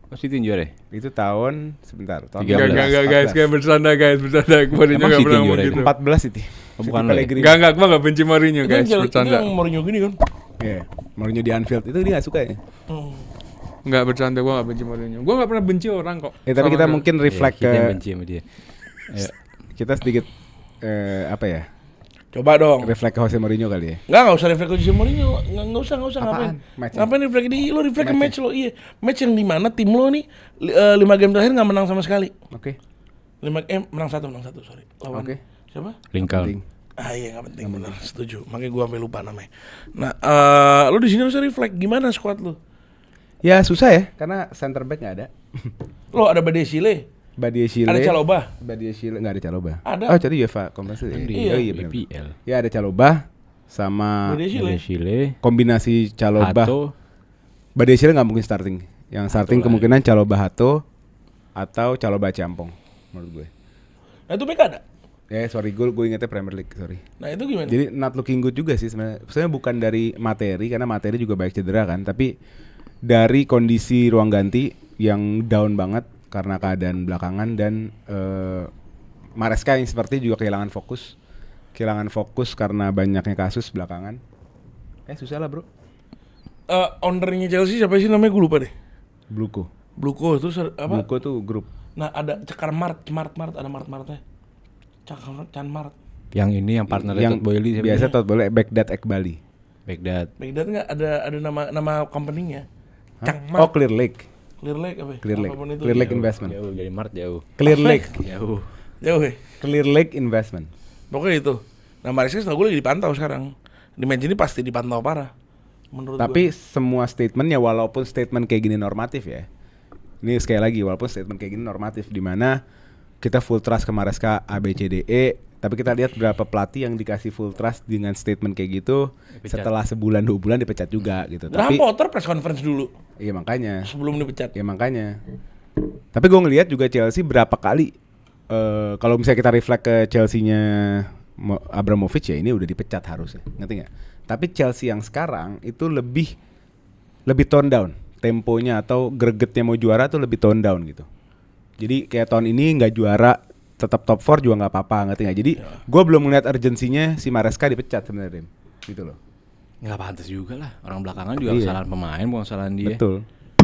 Oh City yang juara ya? Itu tahun sebentar, tahun 13. Enggak guys, kayak bercanda guys, bercanda. Mourinho Emang nggak City pernah yang ngomong juara gitu. itu? 14 itu. Oh, bukan lo ya? Enggak, gua enggak benci Mourinho Itu guys, yang bercanda. yang Mourinho gini kan? Iya, Mourinho di Anfield itu dia gak suka ya. Enggak bercanda, gua enggak benci Mourinho. Gua enggak pernah benci orang kok. Tapi Sama kita sekali. mungkin reflect Iya, kita yang ke benci sama dia. Ayo. kita sedikit apa ya? Coba dong. Reflect ke Jose Mourinho kali ya. Nggak usah refleks ke Jose Mourinho. Nggak usah Apaan? ngapain. Match-nya? Ngapain refleks di lo refleks ke Match-nya? match lo. Iya, match yang dimana tim lo nih 5 game terakhir nggak menang sama sekali. Oke. Menang satu sorry. Lawan Oke. siapa? Lincoln. Ah iya nggak penting benar, setuju. Makanya gua sampai lupa namanya. Nah, lo di sini harus refleks gimana squad lo? Ya susah ya, karena center back nggak ada. Lo ada Badesile, Badie Chile. ada Chalobah. Badie Chile nggak ada Caloba. Ada. Oh, jadi UEFA Conference League. Iya. Oh iya benar. BPL. Ya ada Caloba sama Badesile. Chile. kombinasi Caloba. Hato. Badie Chile nggak mungkin starting. Yang starting Hato lah. kemungkinan Caloba Hato atau Caloba Campong menurut gue. Nah itu BK ada. Sorry, gue ingetnya Premier League, sorry. Nah itu gimana? Jadi not looking good juga sih sebenarnya. Sebenarnya bukan dari materi karena materi juga banyak cedera kan, tapi dari kondisi ruang ganti yang down banget karena keadaan belakangan dan Maresca yang seperti juga kehilangan fokus karena banyaknya kasus belakangan. Susah lah bro. Ownernya Chelsea siapa sih namanya gue lupa deh. Bluko. Bluko itu apa? Bluko tuh grup. Nah ada Cakar Mart ada Mart-Martnya. Chan Mart. Yang ini yang partnernya Yang Todd Boehly siapa? biasa Todd Boehly, Baghdad Ekbali. Baghdad. Baghdad nggak ada nama company-nya. Cak Oh, Mart. Clear Lake. Clear Lake apa? ya? Clear Lake. Apapun itu. Clear Lake Jauh, Investment. Jauh dari Mart jauh. Clear Lake. Jauh. Jauh ya. Clear Lake Investment. Pokoknya itu. Nah Maresca setahu gue lagi dipantau sekarang. Di match ini pasti dipantau parah. Menurut Tapi gue. semua statementnya walaupun statement kayak gini normatif ya, Ini sekali lagi walaupun statement kayak gini normatif di mana kita full trust ke Maresca A B C D E, tapi kita lihat berapa pelatih yang dikasih full trust dengan statement kayak gitu Dipecat. setelah sebulan 2 bulan dipecat juga gitu. Graham Tapi Potter press conference dulu iya makanya. sebelum dipecat. Ya makanya. Tapi gue ngelihat juga Chelsea berapa kali kalau misalnya kita reflect ke Chelsea-nya Abramovich ya ini udah dipecat harusnya. Ngerti nggak? Tapi Chelsea yang sekarang itu lebih tone down. Temponya atau gregetnya mau juara tuh lebih tone down gitu. Jadi kayak tahun ini nggak juara tetap top 4 juga nggak apa-apa, ngerti nggak? Jadi gue belum melihat urgensinya si Maresca dipecat sebenarnya, gitu loh. Nggak pantas juga lah. Orang belakangan juga Iya. kesalahan pemain, bukan kesalahan dia. Betul.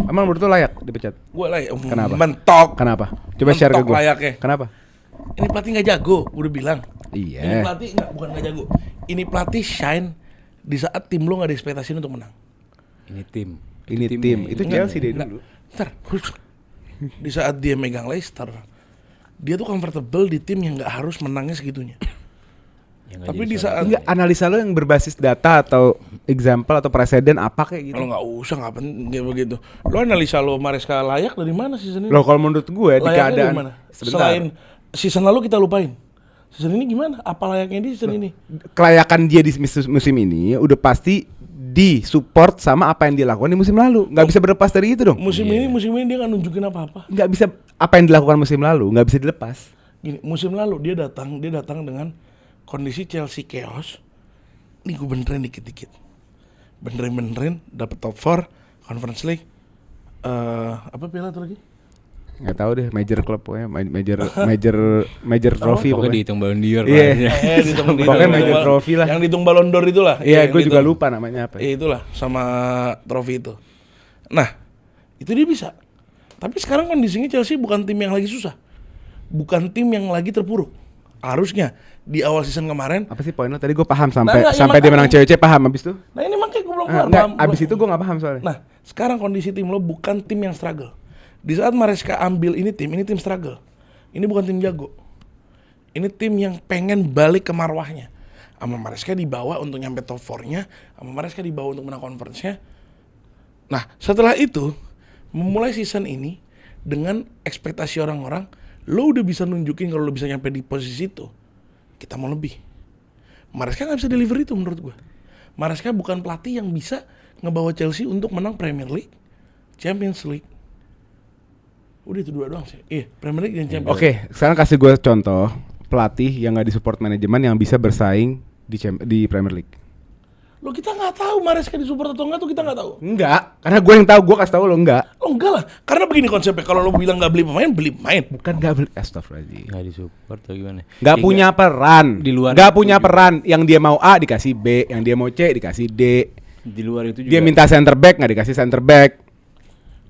Emang menurut lo layak dipecat? Gue lah Kenapa? mentok. Kenapa? Coba share ke Mentok gue. layaknya. Kenapa? Ini pelatih nggak jago, udah bilang. Ini Iya. pelatih bukan nggak jago. Ini pelatih shine di saat tim lo nggak ada ekspektasi untuk menang. Ini tim. Ini timnya. tim. Itu Enggak, Chelsea deh enggak. dulu. Ntar, di saat dia megang Leicester, dia tuh comfortable di tim yang nggak harus menangnya segitunya. Ya, nggak Tapi jadi di seorang- saat Enggak, analisa lo yang berbasis data atau example atau presiden apa kayak gitu? kalau nggak usah nggak penting kayak begitu. Lo analisa lo Maresca layak dari mana season ini? Loh kalau menurut gue di Layaknya dari keadaan mana? sebentar, Selain season lalu kita lupain. Season ini gimana? Apa layaknya di season ini? kelayakan dia di musim ini udah pasti disupport sama apa yang dia lakukan di musim lalu. Nggak bisa berlepas dari itu dong. Musim ini dia nggak nunjukin apa-apa. Nggak bisa apa yang dilakukan musim lalu nggak bisa dilepas. Gini, musim lalu dia datang dengan kondisi Chelsea chaos. Nih gue benerin dikit-dikit. Benerin dapet top 4 Conference League. Apa piala itu lagi? Nggak tahu deh, major club pokoknya, major trophy Pokoknya pokoknya. dihitung Ballon d'Or. Iya. Pokoknya major trophy lah. Yang dihitung Ballon d'Or itulah. Iya, gue juga dihitung. lupa namanya apa. Iya itulah sama trofi itu. Nah, itu dia bisa. Tapi sekarang kondisinya Chelsea bukan tim yang lagi susah. Bukan tim yang lagi terpuruk. Harusnya di awal season kemarin. Apa sih poin lo? Tadi gue paham sampai Nah, sampai dia makanya. menang cewek paham abis itu. Nah ini makanya gue belum Enggak, paham. abis itu gue nggak paham soalnya. Nah, sekarang kondisi tim lo bukan tim yang struggle. Di saat Maresca ambil ini tim struggle. Ini bukan tim jago. Ini tim yang pengen balik ke marwahnya. Sama Maresca dibawa untuk nyampe top 4-nya, sama Maresca dibawa untuk menang conference-nya. Nah, setelah itu memulai season ini dengan ekspektasi orang-orang, lo udah bisa nunjukin kalau lo bisa nyampe di posisi itu. Kita mau lebih. Maresca nggak bisa deliver itu menurut gue. Maresca bukan pelatih yang bisa ngebawa Chelsea untuk menang Premier League, Champions League. Udah itu dua doang sih. Iya, Premier League dan Champions League. Oke, sekarang kasih gue contoh pelatih yang nggak disupport manajemen yang bisa bersaing di Premier League. Lo kita nggak tahu Maresca disupport atau enggak tuh kita nggak tahu. Enggak, karena gue yang tahu, gue kasih tahu lo enggak. Oh enggak lah, karena begini konsepnya. Kalau lo bilang nggak beli pemain, beli pemain. Bukan nggak beli, astagfirullahaladzim. Nggak disupport atau gimana? Nggak Ya, punya peran, di luar nggak itu punya juga. peran. Yang dia mau A dikasih B, yang dia mau C dikasih D. di luar itu juga. Dia minta center back nggak dikasih center back.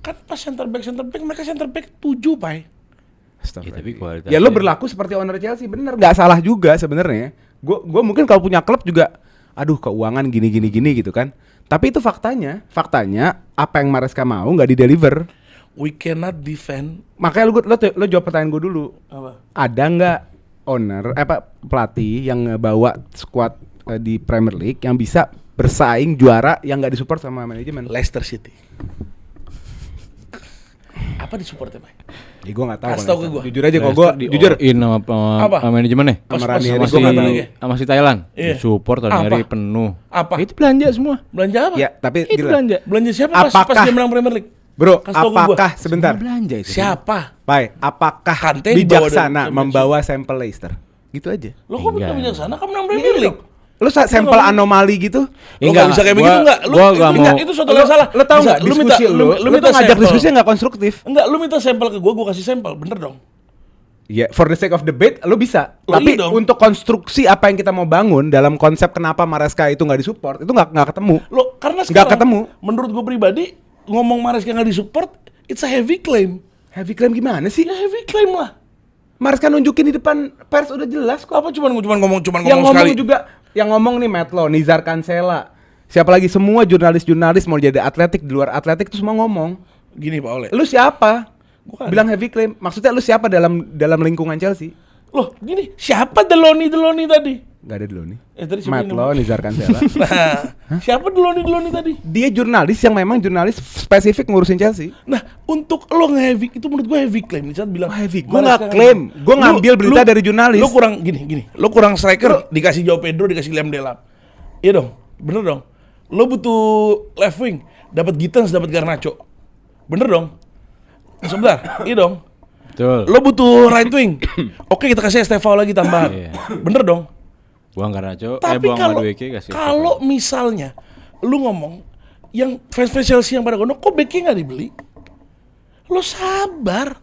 Kan pas center back mereka center back 7 Pai. Ya, tapi kualitas. Ya lo berlaku seperti owner Chelsea, bener, nggak salah juga sebenarnya. Gue mungkin kalau punya klub juga, aduh keuangan gini gitu kan. Tapi itu faktanya apa yang Maresca mau nggak di-deliver. We cannot defend Makanya lo jawab pertanyaan gue dulu. apa? Ada nggak pelatih yang ngebawa squad di Premier League yang bisa bersaing juara yang nggak disupport sama manajemen? Leicester City. Apa disupport ya, Pak? Ya gue nggak tahu. Kasih kalau tahu ke Leicester. gua. Jujur aja kalau gue jujur. Apa? Sama manajemennya. Sama Pas- Ranieri pas- gua nggak pas- tahu. pas- Sama si Thailand. Iya. Support Ranieri Apa? penuh. Apa? Itu belanja semua. Belanja apa? Ya tapi Itu gila. belanja. Belanja siapa pas Apakah- dia menang Premier League? Bro, Kasih tahu ke gua. apakah sebentar? Semua belanja itu. Siapa? Pai, apakah Kante dibawa bijaksana dari- membawa sampel Leicester? Gitu aja. Lo kok Enggak. bisa bijaksana kamu menang Premier League? Lu sampel anomali gitu? Lo nggak bisa kayak begitu enggak? Lu Gua nggak enggak, mau. itu suatu yang salah. Lu tahu Bisa, nggak diskusi lu minta tuh ngajak sampel. diskusi nggak konstruktif. Enggak, lu minta sampel ke gua kasih sampel, bener dong. Ya, for the sake of debate, lu bisa. Lo Tapi iya dong. untuk konstruksi apa yang kita mau bangun dalam konsep kenapa Maresca itu nggak disupport, itu nggak ketemu. Lo karena Nggak sekarang ketemu. menurut gua pribadi ngomong Maresca nggak disupport, it's a heavy claim. Heavy claim gimana sih? Ya heavy claim lah. Maresca nunjukin di depan pers udah jelas kok. Apa cuman ngomong Yang ngomong sekali. juga, yang ngomong nih Matt Law, Nizar Cancela, siapa lagi, semua jurnalis mau jadi atletik, di luar atletik itu semua ngomong. Gini Pak Ole. Lu siapa? Bukan. Bilang heavy claim. Maksudnya lu siapa dalam lingkungan Chelsea? Loh, gini, siapa Deloni tadi? Gak ada dulu nih. Tadi siapa Matt yang Law, Nizar Cancela. Nah, siapa Deloni tadi? Dia jurnalis yang memang jurnalis spesifik ngurusin Chelsea. Nah, Untuk lo nge-heavy, itu menurut gue heavy claim. Di saat bilang Heavy, gue nggak klaim, gue ngambil berita dari jurnalis. Lo kurang gini. Lo kurang striker, dikasih Joao Pedro, dikasih Liam Delap. Iya dong, bener dong. Lo butuh left wing, dapat Gittens, dapat Garnacho. Bener dong. Sebentar, iya dong. Betul. Lo butuh right wing. Oke, kita kasih Estevao lagi tambahan. Iya. Bener dong. Buang Garnacho, Tapi buang kalau Madueke kasih. kalau misalnya lu ngomong yang fans Chelsea yang pada gondok, kok Becky nggak dibeli? Lo sabar.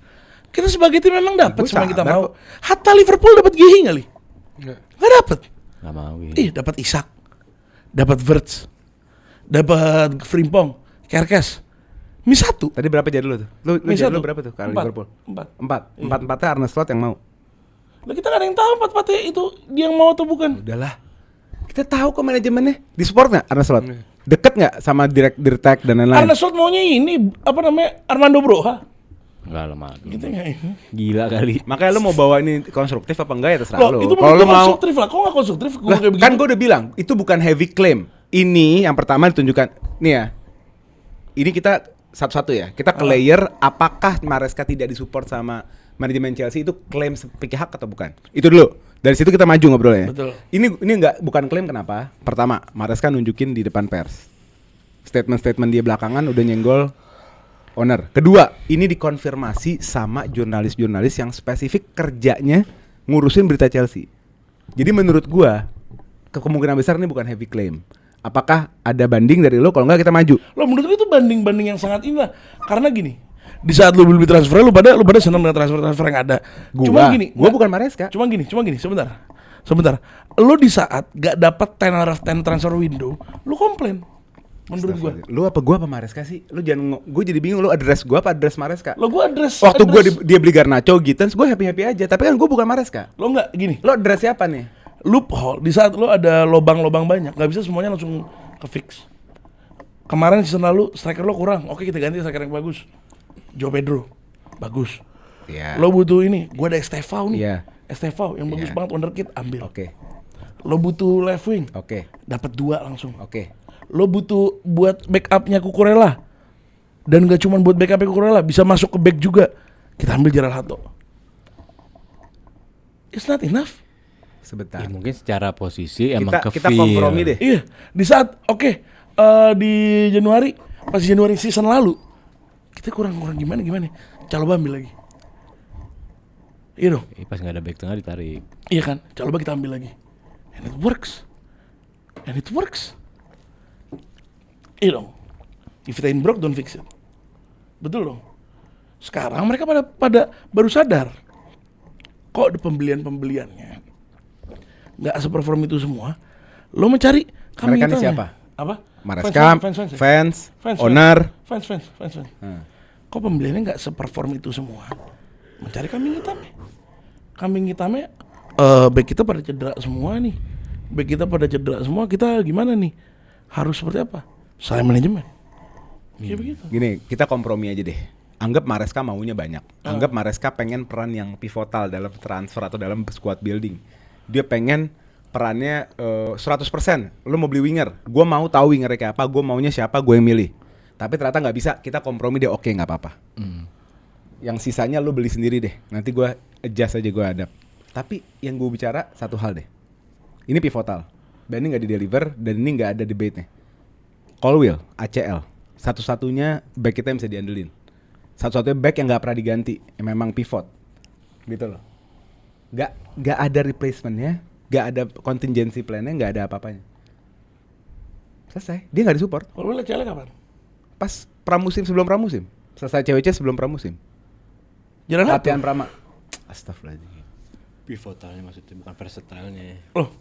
Kita sebagai tim memang dapat Gua semua yang kita sabar mau. kok. Hatta Liverpool dapat Gehi kali? Nggak dapat. Nggak mau gitu. Ih, dapat Isak, dapat Wirtz, dapat Frimpong, Kerkes. Mis 1. Tadi berapa jadi lu tuh? Lu Mis jadi lu 1. berapa tuh kalau 4. Liverpool? 4. 4-4-nya Arne Slot yang mau. Lah kita nggak ada yang tahu 4-4 itu dia yang mau atau bukan. Udahlah. Kita tahu kok manajemennya. Di support nggak Arne Slot? Deket nggak sama Dirtek dan lain-lain? Arne Slot maunya ini apa namanya Armando Broha. Enggak lama. Gitu nggak ini? Gila kali. Makanya lu mau bawa ini konstruktif apa enggak ya terserah Loh, lu. itu Kalau lu mau konstruktif lah. Kok nggak konstruktif? Gua lah, kayak begitu. kan gue udah bilang itu bukan heavy claim. Ini yang pertama ditunjukkan. Nih ya. Ini kita satu-satu ya. Kita ke layer apakah Maresca tidak disupport sama manajemen Chelsea itu klaim sepihak atau bukan? Itu dulu. Dari situ kita maju ngobrolnya. Betul. Ini bukan klaim kenapa? Pertama, Maresca nunjukin di depan pers. Statement-statement dia belakangan udah nyenggol owner. Kedua, ini dikonfirmasi sama jurnalis-jurnalis yang spesifik kerjanya ngurusin berita Chelsea. Jadi menurut gua kemungkinan besar ini bukan heavy claim. Apakah ada banding dari lo? Kalau enggak kita maju. Lo menurut gue itu banding-banding yang sangat indah. Karena gini, di saat lo beli transfer lu pada senang dengan transfer yang ada. Gua bukan Maresca. Cuma gini, sebentar. Lo di saat gak dapat 10 out of 10 transfer window, lo komplain. Menurut gua. Lu apa gua apa Maresca sih? Lu jangan gua jadi bingung lu address gua apa address Maresca? Lo gua address. Waktu gua dia beli Garnacho, Gittens, gua happy-happy aja. Tapi kan gua bukan Maresca. Lo nggak gini. Lu address siapa nih? Loophole di saat lo ada lobang-lobang banyak, nggak bisa semuanya langsung ke fix. Kemarin season lalu striker lo kurang, oke kita ganti striker yang bagus. Joao Pedro, bagus. Iya. Lo butuh ini, gua ada Estevao nih. Iya. Estevao yang bagus Iya. banget wonderkid, ambil. Oke. Lo butuh left wing, Oke. dapat 2 langsung. Oke. Lo butuh buat backupnya Cucurella, dan gak cuma buat backupnya Cucurella, bisa masuk ke back juga. Kita ambil Gerald Hato. It's not enough. Sebentar. Ya, mungkin secara posisi emang Kita ke-feel. kompromi deh. Iya, di saat di Januari, pas Januari season lalu kita kurang gimana? Caloba ambil lagi. Iya dong. Pas nggak ada back tengah ditarik. Iya kan? Caloba kita ambil lagi. And it works. Iya dong. If it ain't broke, don't fix it. Betul dong. Sekarang mereka pada baru sadar. Kok ada pembeliannya nggak seperform itu semua. Lo mencari Mereka ini siapa? Apa? Maresca, fans, owner. Fans. Kok pembeliannya nggak seperform itu semua? Mencari kambing hitamnya. Back kita pada cedera semua nih. Kita gimana nih? Harus seperti apa? Saya manajemen. Kayak begitu. Gini, kita kompromi aja deh. Anggap Maresca maunya banyak. Anggap Maresca pengen peran yang pivotal dalam transfer atau dalam squad building. Dia pengen perannya 100%. Lu mau beli winger, gua mau tahu wingernya kayak apa, gua maunya siapa, gue yang milih. Tapi ternyata nggak bisa, kita kompromi deh, oke nggak apa-apa. Yang sisanya lu beli sendiri deh. Nanti gua adjust aja, gua adapt. Tapi yang gue bicara satu hal deh. Ini pivotal. Dan ini nggak di-deliver dan ini nggak ada debate-nya. Colwill, ACL. Satu-satunya back kita yang bisa diandelin. Satu-satunya back yang nggak pernah diganti, yang memang pivot. Gitu loh. Gak ada replacementnya, gak ada contingency plan-nya, gak ada apa-apanya. Selesai, dia gak disupport. Kalau lu lihat kapan? Pas pramusim sebelum pramusim. Selesai CWC sebelum pramusim. Jalan Latihan prama. Astagfirullahaladzim. Pivotalnya maksudnya bukan versatile-nya. Loh,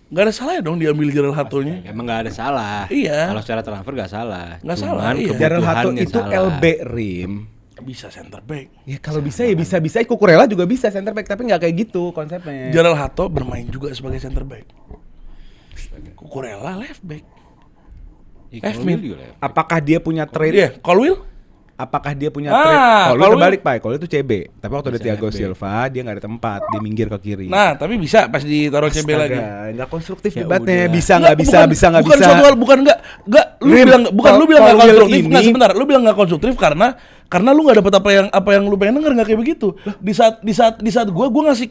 nggak ada salahnya dong diambil Gerald Hato-nya. Emang nggak ada salah. Iya. Kalau secara transfer nggak salah. Nggak Cuman salah, iya. Gerald Hato kebutuhannya itu salah. LB Rim. Bisa center back. Ya kalau bisa ya bisa-bisa. Cucurella juga bisa center back, tapi gak kayak gitu konsepnya. Gerald Hato bermain juga sebagai center back. Cucurella left back. Iya, Left kalau mid. Will juga left. Apakah dia punya trade? Iya, Colwill? Apakah dia punya Ah, trade? Kalau Colwill. terbalik Pak, kalau itu CB. Tapi waktu ada Bisa Thiago left back. Silva, dia nggak ada tempat, dia minggir ke kiri. Nah, tapi bisa pas ditaruh CB lagi. Nggak konstruktif Ya debatnya. udah. Bisa nggak bisa, bisa nggak bukan bisa. Suatu hal, bukan enggak. Lu Rim, bilang bukan lu bilang nggak Colwill konstruktif. ini- Nggak sebentar, lu bilang nggak konstruktif karena Karena lu nggak dapat apa yang lu pengen denger, nggak kayak begitu. Di saat gue ngasih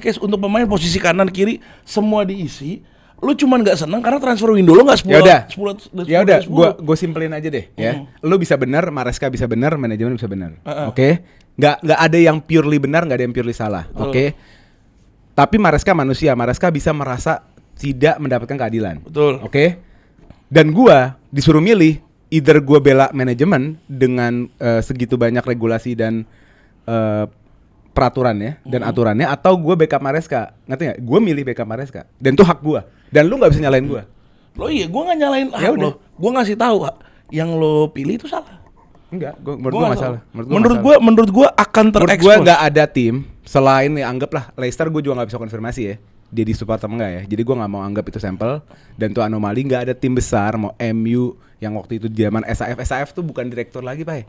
case untuk pemain posisi kanan kiri semua diisi. Lu cuman nggak seneng karena transfer window lu nggak 10. Ya udah, gue simpelin aja deh ya. Lu bisa benar, Maresca bisa benar, manajemen bisa benar. Oke? Nggak ada yang purely benar, nggak ada yang purely salah. Oke? Tapi Maresca manusia, Maresca bisa merasa tidak mendapatkan keadilan. Betul. Oke? Dan gua disuruh milih, either gua bela manajemen dengan segitu banyak regulasi dan peraturannya dan aturannya, atau gua backup Maresca. Ngerti nggak? Gua milih backup Maresca. Dan itu hak gua. Dan lu nggak bisa nyalain gua. Lo iya, gua nggak nyalain hak lo. Gua ngasih tahu yang lo pilih itu salah. Enggak, menurut gua nggak salah. Menurut gua akan terekspos. Menurut gua nggak ada tim selain ya, anggaplah Leicester, gua juga nggak bisa konfirmasi ya. Dia di support atau enggak ya. Jadi gua nggak mau anggap itu sampel dan itu anomali. Nggak ada tim besar mau MU yang waktu itu zaman SAF tuh bukan direktur lagi, Pak.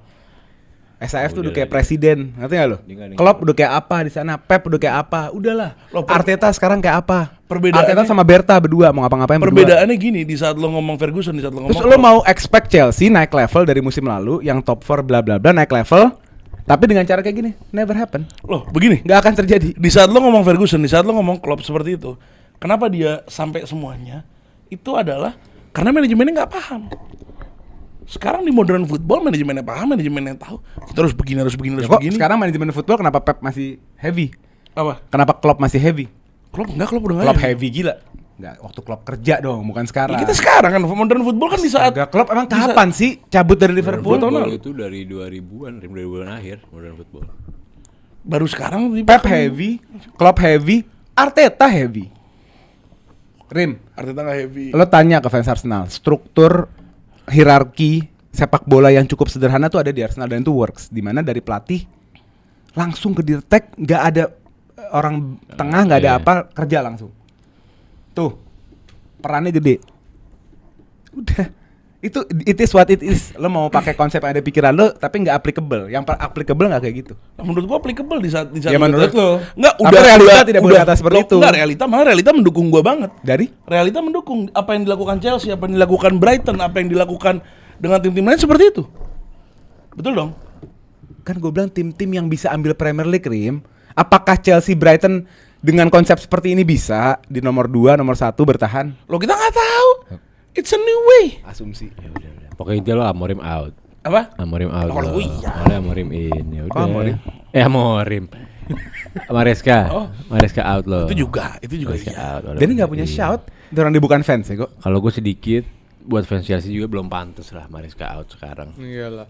SAF tuh udah kayak presiden, ngerti gak lo? Klopp udah kayak apa di sana, Pep udah kayak apa, udahlah. Arteta sekarang kayak apa? Arteta sama Berta berdua mau ngapa-ngapain berdua. Perbedaannya gini, di saat lo ngomong Ferguson, di saat lo ngomong terus lo mau expect Chelsea naik level dari musim lalu yang top 4 bla bla bla naik level, tapi dengan cara kayak gini, never happen. Loh, begini, nggak akan terjadi. Di saat lo ngomong Ferguson, di saat lo ngomong Klopp seperti itu, kenapa dia sampai semuanya? Itu adalah karena manajemennya nggak paham. Sekarang di modern football manajemennya paham, manajemennya tahu. Kita harus begini. Sekarang manajemen football kenapa Pep masih heavy? Apa? Kenapa Klopp masih heavy? Klopp udah Klopp heavy gila. Enggak, waktu Klopp kerja dong, bukan sekarang. Ya, kita sekarang kan modern football kan di saat Klopp emang kapan sih cabut dari Liverpool? Football itu dari 2000-an akhir modern football. Baru sekarang Pep heavy, Klopp heavy, Arteta heavy. Arteta nggak heavy. Lo tanya ke fans Arsenal, struktur hierarki sepak bola yang cukup sederhana tuh ada di Arsenal dan itu works. Dimana dari pelatih langsung ke dirtek, nggak ada orang tengah, nggak ada apa, kerja langsung. Tuh perannya gede. Udah, itu it is what it is. Lo mau pakai konsep yang ada pikiran lo, tapi nggak applicable. Yang applicable nggak kayak gitu. Nah, menurut gua applicable di saat ya menurut lo. Nggak, udah realita tidak boleh kata seperti itu. Enggak, realita mendukung gua banget. Dari? Realita mendukung apa yang dilakukan Chelsea, apa yang dilakukan Brighton, apa yang dilakukan dengan tim-tim lain seperti itu. Betul dong? Kan gue bilang tim-tim yang bisa ambil Premier League, Rim. Apakah Chelsea, Brighton dengan konsep seperti ini bisa di nomor 2, nomor 1 bertahan? Lo kita nggak tahu. It's a new way. Asumsi. Ya udah. Pokoknya intinya lo Amorim out. Apa? Amorim out. Kalau iya. Amorim in. Ya udah. Amorim? Amorim. Maresca out lo. Itu juga Maresca iya. out. Dia ini nggak punya shout. Dia orang dia bukan fans ya kok. Kalau gue sedikit buat fans Chelsea juga belum pantas lah Maresca out sekarang. Iyalah.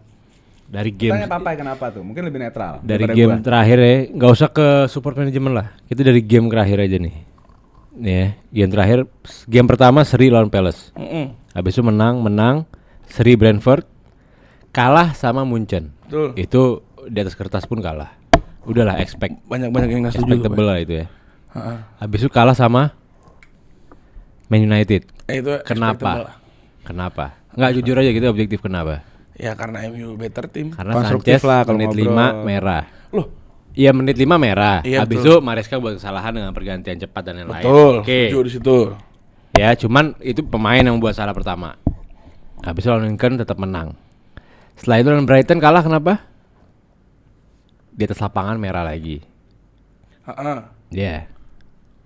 Dari game Tanya Papai kenapa tuh? Mungkin lebih netral. dari game terakhir ya, nggak usah ke support manajemen lah. Kita dari game terakhir aja nih. Nih ya, game terakhir, game pertama seri lawan Palace. Habis itu menang, seri Brentford, kalah sama Munchen. Betul. Itu di atas kertas pun kalah. Udahlah expect. Banyak yang nggak setuju. Expectable lah itu ya. Habis itu kalah sama Man United. Itu Kenapa? Nggak jujur aja gitu objektif kenapa? Ya karena MU better team. Karena Konstruktif Sanchez lah kalau menit ngobrol. 5 merah. Loh, Iya menit 5 merah. Iya, Habis betul. itu Maresca buat kesalahan dengan pergantian cepat dan lain-lain. betul. Oke. Setuju di situ. Ya, cuman itu pemain yang buat salah pertama. Habis itu lawan Lincoln tetap menang. Setelah itu lawan Brighton kalah kenapa? Di atas lapangan merah lagi. Ya.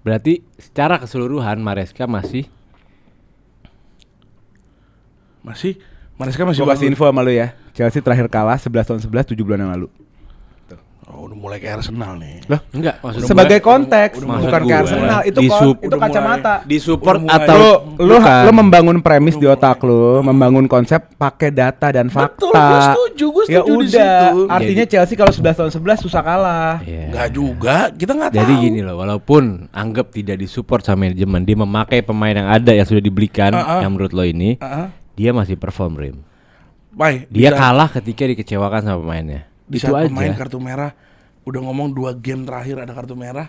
Berarti secara keseluruhan Maresca masih Maresca masih kasih info sama lu ya. Chelsea terakhir kalah 11 tahun 7 bulan yang lalu. Oh, udah mulai kayak Arsenal nih. Loh, enggak maksud sebagai gue, konteks, maksud bukan gue, kayak Arsenal. Itu itu kacamata. di support Udah mulai. atau Lu membangun premis di otak lu, membangun konsep pakai data dan fakta. Betul, gue setuju Ya di udah, situ. artinya Chelsea kalau 11 tahun 11 susah kalah. Iya. Enggak juga, kita nggak tahu. Jadi gini loh, walaupun anggap tidak disupport sama manajemen, dia memakai pemain yang ada yang sudah dibelikan, yang menurut lo ini, dia masih perform Rim. Pai, Dia kalah ketika dikecewakan sama pemainnya. di Itu saat aja. pemain kartu merah, udah ngomong 2 game terakhir ada kartu merah.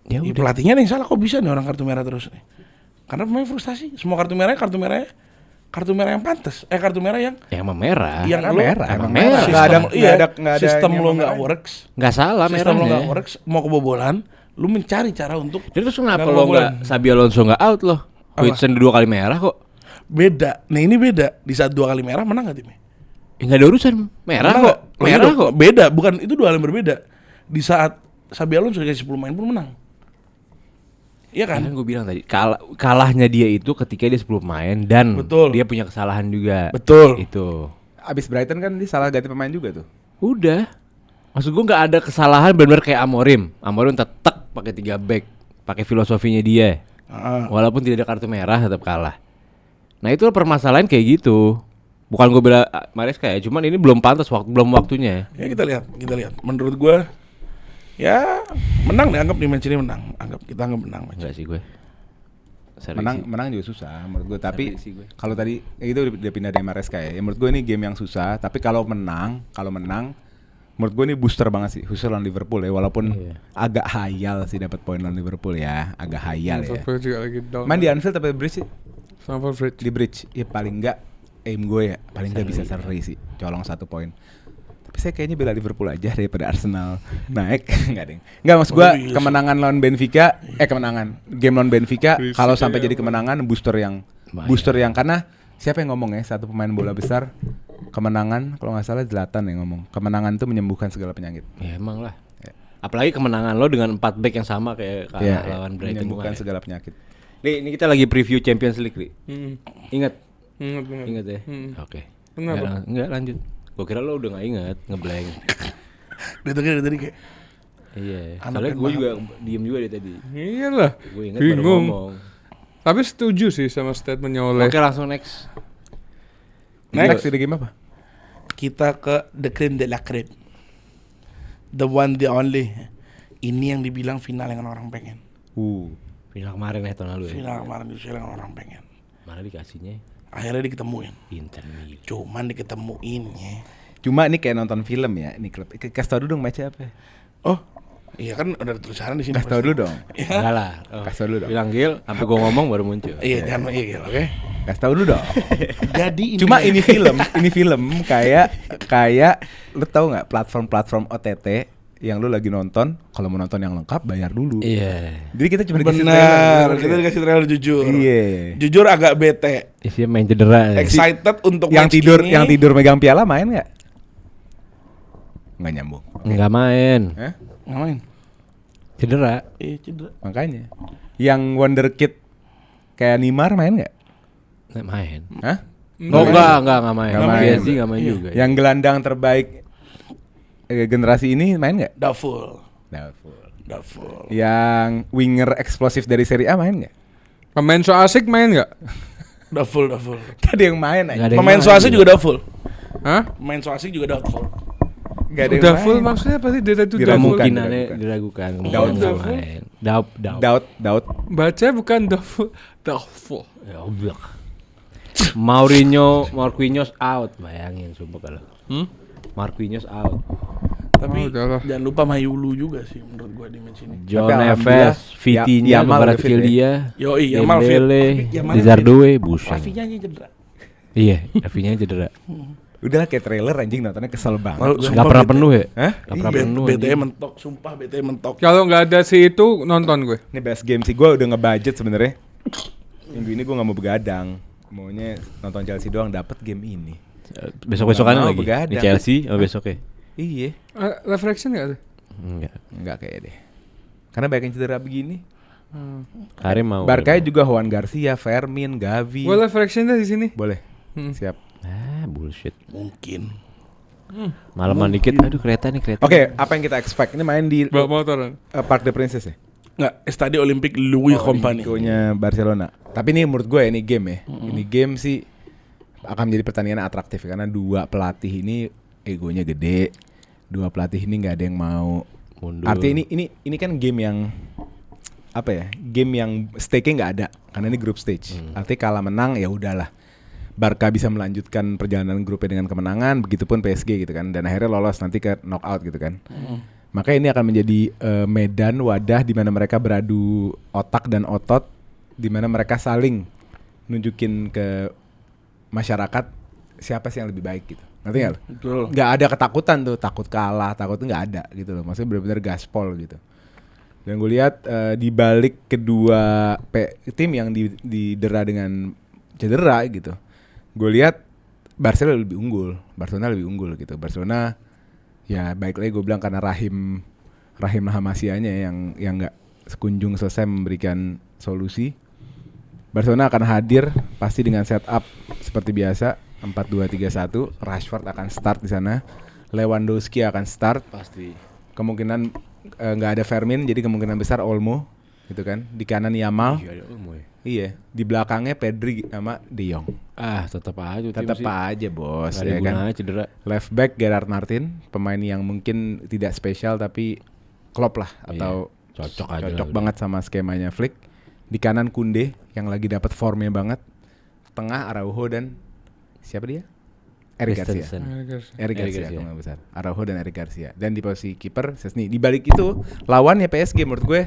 Ya Ya, udah. pelatihnya nih salah, kok bisa nih orang kartu merah terus nih? Karena pemain frustasi, semua kartu merah yang pantas. Kartu merah yang merah. yang Karena lo merah, emang merah. merah. sistem, Nggak ada sistem yang lo nggak merah. works. Nggak salah Sistem lo merahnya. nggak works, mau kebobolan, lu mencari cara untuk Terus kenapa nggak lo kebobolan. nggak Xabi Alonso nggak out loh? Apa? Huijsen 2 kali merah kok. Beda. Nah ini beda. Di saat 2 kali merah menang nggak timnya? Enggak ada urusan. Merah Menang kok. nggak? Merah Loh, kok. Beda, bukan itu dua hal yang berbeda. Di saat Xabi Alonso dikasih 10 main pun menang. Iya kan? Kan gue bilang tadi kalahnya dia itu ketika dia 10 main dan Betul. dia punya kesalahan juga. Betul. Itu. Abis Brighton kan dia salah ganti pemain juga tuh. Udah. Maksud gue nggak ada kesalahan benar-benar kayak Amorim. Amorim tetap pakai 3 back, pakai filosofinya dia. Walaupun tidak ada kartu merah tetap kalah. Nah itu permasalahan kayak gitu. Bukan gue bela Maresca ya, cuman ini belum pantas belum waktunya. Ya kita lihat. Menurut gua ya menang deh, anggap di match ini menang. Kita anggap menang match. Enggak sih gue. Serius sih. Menang juga susah menurut gue. Tapi Serius sih gue. kalau tadi itu udah pindah dari Maresca ya. Menurut gue ini game yang susah. Tapi kalau menang, menurut gue ini booster banget sih. Khusus lawan Liverpool ya. Walaupun agak hayal sih dapat poin lawan Liverpool ya. Agak hayal ya. Stamford juga lagi down. Main di Anfield tapi Bridge sih. Stamford Bridge. Di Bridge ya paling enggak aim gue ya paling enggak bisa seri sih, colong 1 poin. Tapi saya kayaknya bela Liverpool aja daripada Arsenal naik. Enggak maksud gue kemenangan lawan Benfica, game lawan Benfica kalau sampai jadi kemenangan booster yang karena siapa yang ngomong ya, satu pemain bola besar kemenangan, kalau nggak salah Zlatan yang ngomong, kemenangan itu menyembuhkan segala penyakit. Ya emang lah. Apalagi kemenangan lo dengan 4 back yang sama kayak lawan Brighton menyembuhkan kemarin. segala penyakit. Nih, ini kita lagi preview Champions League, Li. Ingat Ingat ya? Oke. Kenapa? Enggak lanjut. Gua kira lo udah gak ingat, ngeblank. Dari tadi kayak Iya. Anak Soalnya yang gue juga diem juga dari tadi. Iyalah. Gue ingat baru Bingung. ngomong. Tapi setuju sih sama statementnya Oleh. Oke, langsung next. Next di game apa? kita ke the cream de la creme, the one the only. Ini yang dibilang final yang orang pengen. Final kemarin ya tahun lalu ya. Final kemarin itu yang orang pengen. Mana dikasihnya? Akhirnya diketemuin. Inter Milan. Cuman diketemuin ya. Cuma ini kayak nonton film ya, ini klub. Kasih tau dulu dong match apa. Oh, iya kan udah ada tulisan di sini. Kasih tau dulu dong. Enggak lah. Oh. Kasih tau dulu dong. Bilang Gil, sampai gua ngomong baru muncul. Iya, jangan iya Gil, oke. Kasih tau dulu dong. Jadi Cuma ini film kayak lu tahu nggak platform OTT yang lu lagi nonton, kalau mau nonton yang lengkap bayar dulu. Iya. Jadi kita cuma dikasih benar, trailer, kita dikasih trailer jujur. Iya. Jujur agak bete. Isinya main cedera. Ya. Excited untuk Yang match tidur ini. yang tidur megang piala main nggak? Nggak nyambung. Enggak main. Hah? Nggak main. Cedera. Iya cedera. Makanya. Yang wonderkid kayak Neymar main nggak? Enggak main. Hah? Oh enggak main. Nggak main. PSG enggak main Iya. juga. Yang gelandang terbaik generasi ini main nggak? Doubtful. Doubtful. Yang winger eksplosif dari Serie A main nggak? Pemain so asik main nggak? Doubtful. Gak ada yang main Nggak aja. ada yang Pemain main Soasik juga. juga doubtful. Hah? Pemain Soasik juga doubtful. Gak ada yang Udah main. full maksudnya apa sih? Data itu udah full. Diragukan. Kemungkinannya diragukan. Doubt. Nggak main. Doubt. Doubt. Baca bukan doubtful. Doubtful. Ya oblak. Marquinhos out. Bayangin sumpah kalau. Marquinhos out. Tapi udahlah. jangan lupa Mayulu juga sih menurut gua di match ini. John Tapi alhamdulillah, Neves, Vitinha, Yamal Kvarat udah fit ya. Skildia, Yoi, Yamal fit. Dembele, Yamal Di Zardue, Busan. Rafinya aja cedera. Iya, Rafinya cedera. Udahlah kayak trailer anjing nontonnya kesel banget. Malu- gua. Sumpah Gak pernah bete. penuh ya? Hah? Gak pernah penuh. BTE anjing. mentok, sumpah BTE mentok. Kalau nggak ada si itu nonton gue. Ini best game sih, gue udah ngebudget sebenarnya. Minggu ini gue nggak mau begadang, maunya nonton Chelsea doang dapat game ini. Besok-besokan Nggak mau lagi begadang. di Chelsea sama besoknya. Iya, Live reaction nggak ada? Enggak. kayak deh. Karena banyak yang cedera begini. Karim mau. Barca juga Juan Garcia, Fermin, Gavi. Gue live reaction dah di sini. Boleh. Hmm. Siap. Bullshit. Mungkin. Malaman dikit. Aduh kereta. Oke, apa yang kita expect? Ini main di Bawa motoran. Parc des Princes ya? Nggak, Stade Olympique Louis Company. Olympico-nya Barcelona. Tapi ini menurut gue ini game ya. Ini game sih akan menjadi pertandingan atraktif karena dua pelatih ini egonya gede. Dua pelatih ini nggak ada yang mau Mundur. Artinya ini kan game yang apa ya? Game yang stake-nya nggak ada karena ini group stage. Artinya kalah menang ya udahlah. Barca bisa melanjutkan perjalanan grupnya dengan kemenangan, begitupun PSG gitu kan, dan akhirnya lolos nanti ke knockout gitu kan. Maka ini akan menjadi medan wadah di mana mereka beradu otak dan otot, di mana mereka saling nunjukin ke masyarakat siapa sih yang lebih baik gitu. Ngerti nggak lo? Betul. Nggak ada ketakutan tuh, takut kalah, takut tuh nggak ada gitu loh. Maksudnya benar-benar gaspol gitu. Dan gue lihat di balik kedua tim yang didera dengan cedera gitu, gue lihat Barcelona lebih unggul gitu. Barcelona ya baik lagi gue bilang karena Rahim Lahamasianya yang nggak sekunjung selesai memberikan solusi. Barcelona akan hadir pasti dengan setup seperti biasa 4-2-3-1. Rashford akan start di sana. Lewandowski akan start. Pasti. Kemungkinan nggak ada Fermin, jadi kemungkinan besar Olmo gitu kan. Di kanan Yamal. Iya, ada Olmo ya. Iya, di belakangnya Pedri sama De Jong. Tetap aja. Tetap aja bos, Gak ada ya kan. gunanya cedera. Left back Gerard Martin, pemain yang mungkin tidak spesial tapi klop lah atau Cocok banget sama skemanya Flick. Di kanan Kunde yang lagi dapat formnya banget. Tengah Araujo dan siapa dia? Eric Garcia. Christensen. Eric Eric Garcia Garcia. kalau nggak besar. Araujo dan Eric Garcia. Dan di posisi kiper Szczesny. Di balik itu lawannya PSG menurut gue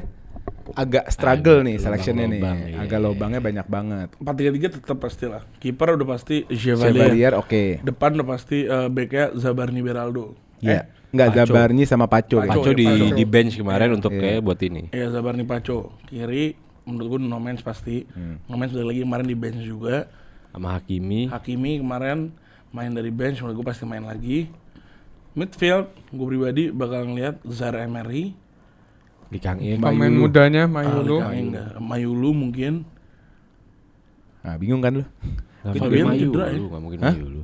agak struggle nih seleksinya nih. lobang, iya. Agak lobangnya banyak banget. 4-3-3 tetap pastilah. Kiper udah pasti Chevalier. Chevalier oke. Depan udah pasti backnya Zabarni Beraldo. Iya. Enggak Paco. Zabarni sama Paco. Paco. Paco Paco. di bench kemarin untuk Iya. kayak buat ini. Iya Zabarni Paco. Kiri menurut gue No Mens pasti. No Mens udah lagi kemarin di bench juga. Sama Hakimi. Hakimi kemarin main dari bench, menurut gue pasti main lagi. Midfield, gue pribadi bakal ngeliat Zaire Emery. Di Kang In. Pemain mudanya Mayulu. Mayulu mungkin. Nah, bingung kan lu? Gak Fabian mungkin cedera ya? Mayulu, gak mungkin Hah? Mayulu.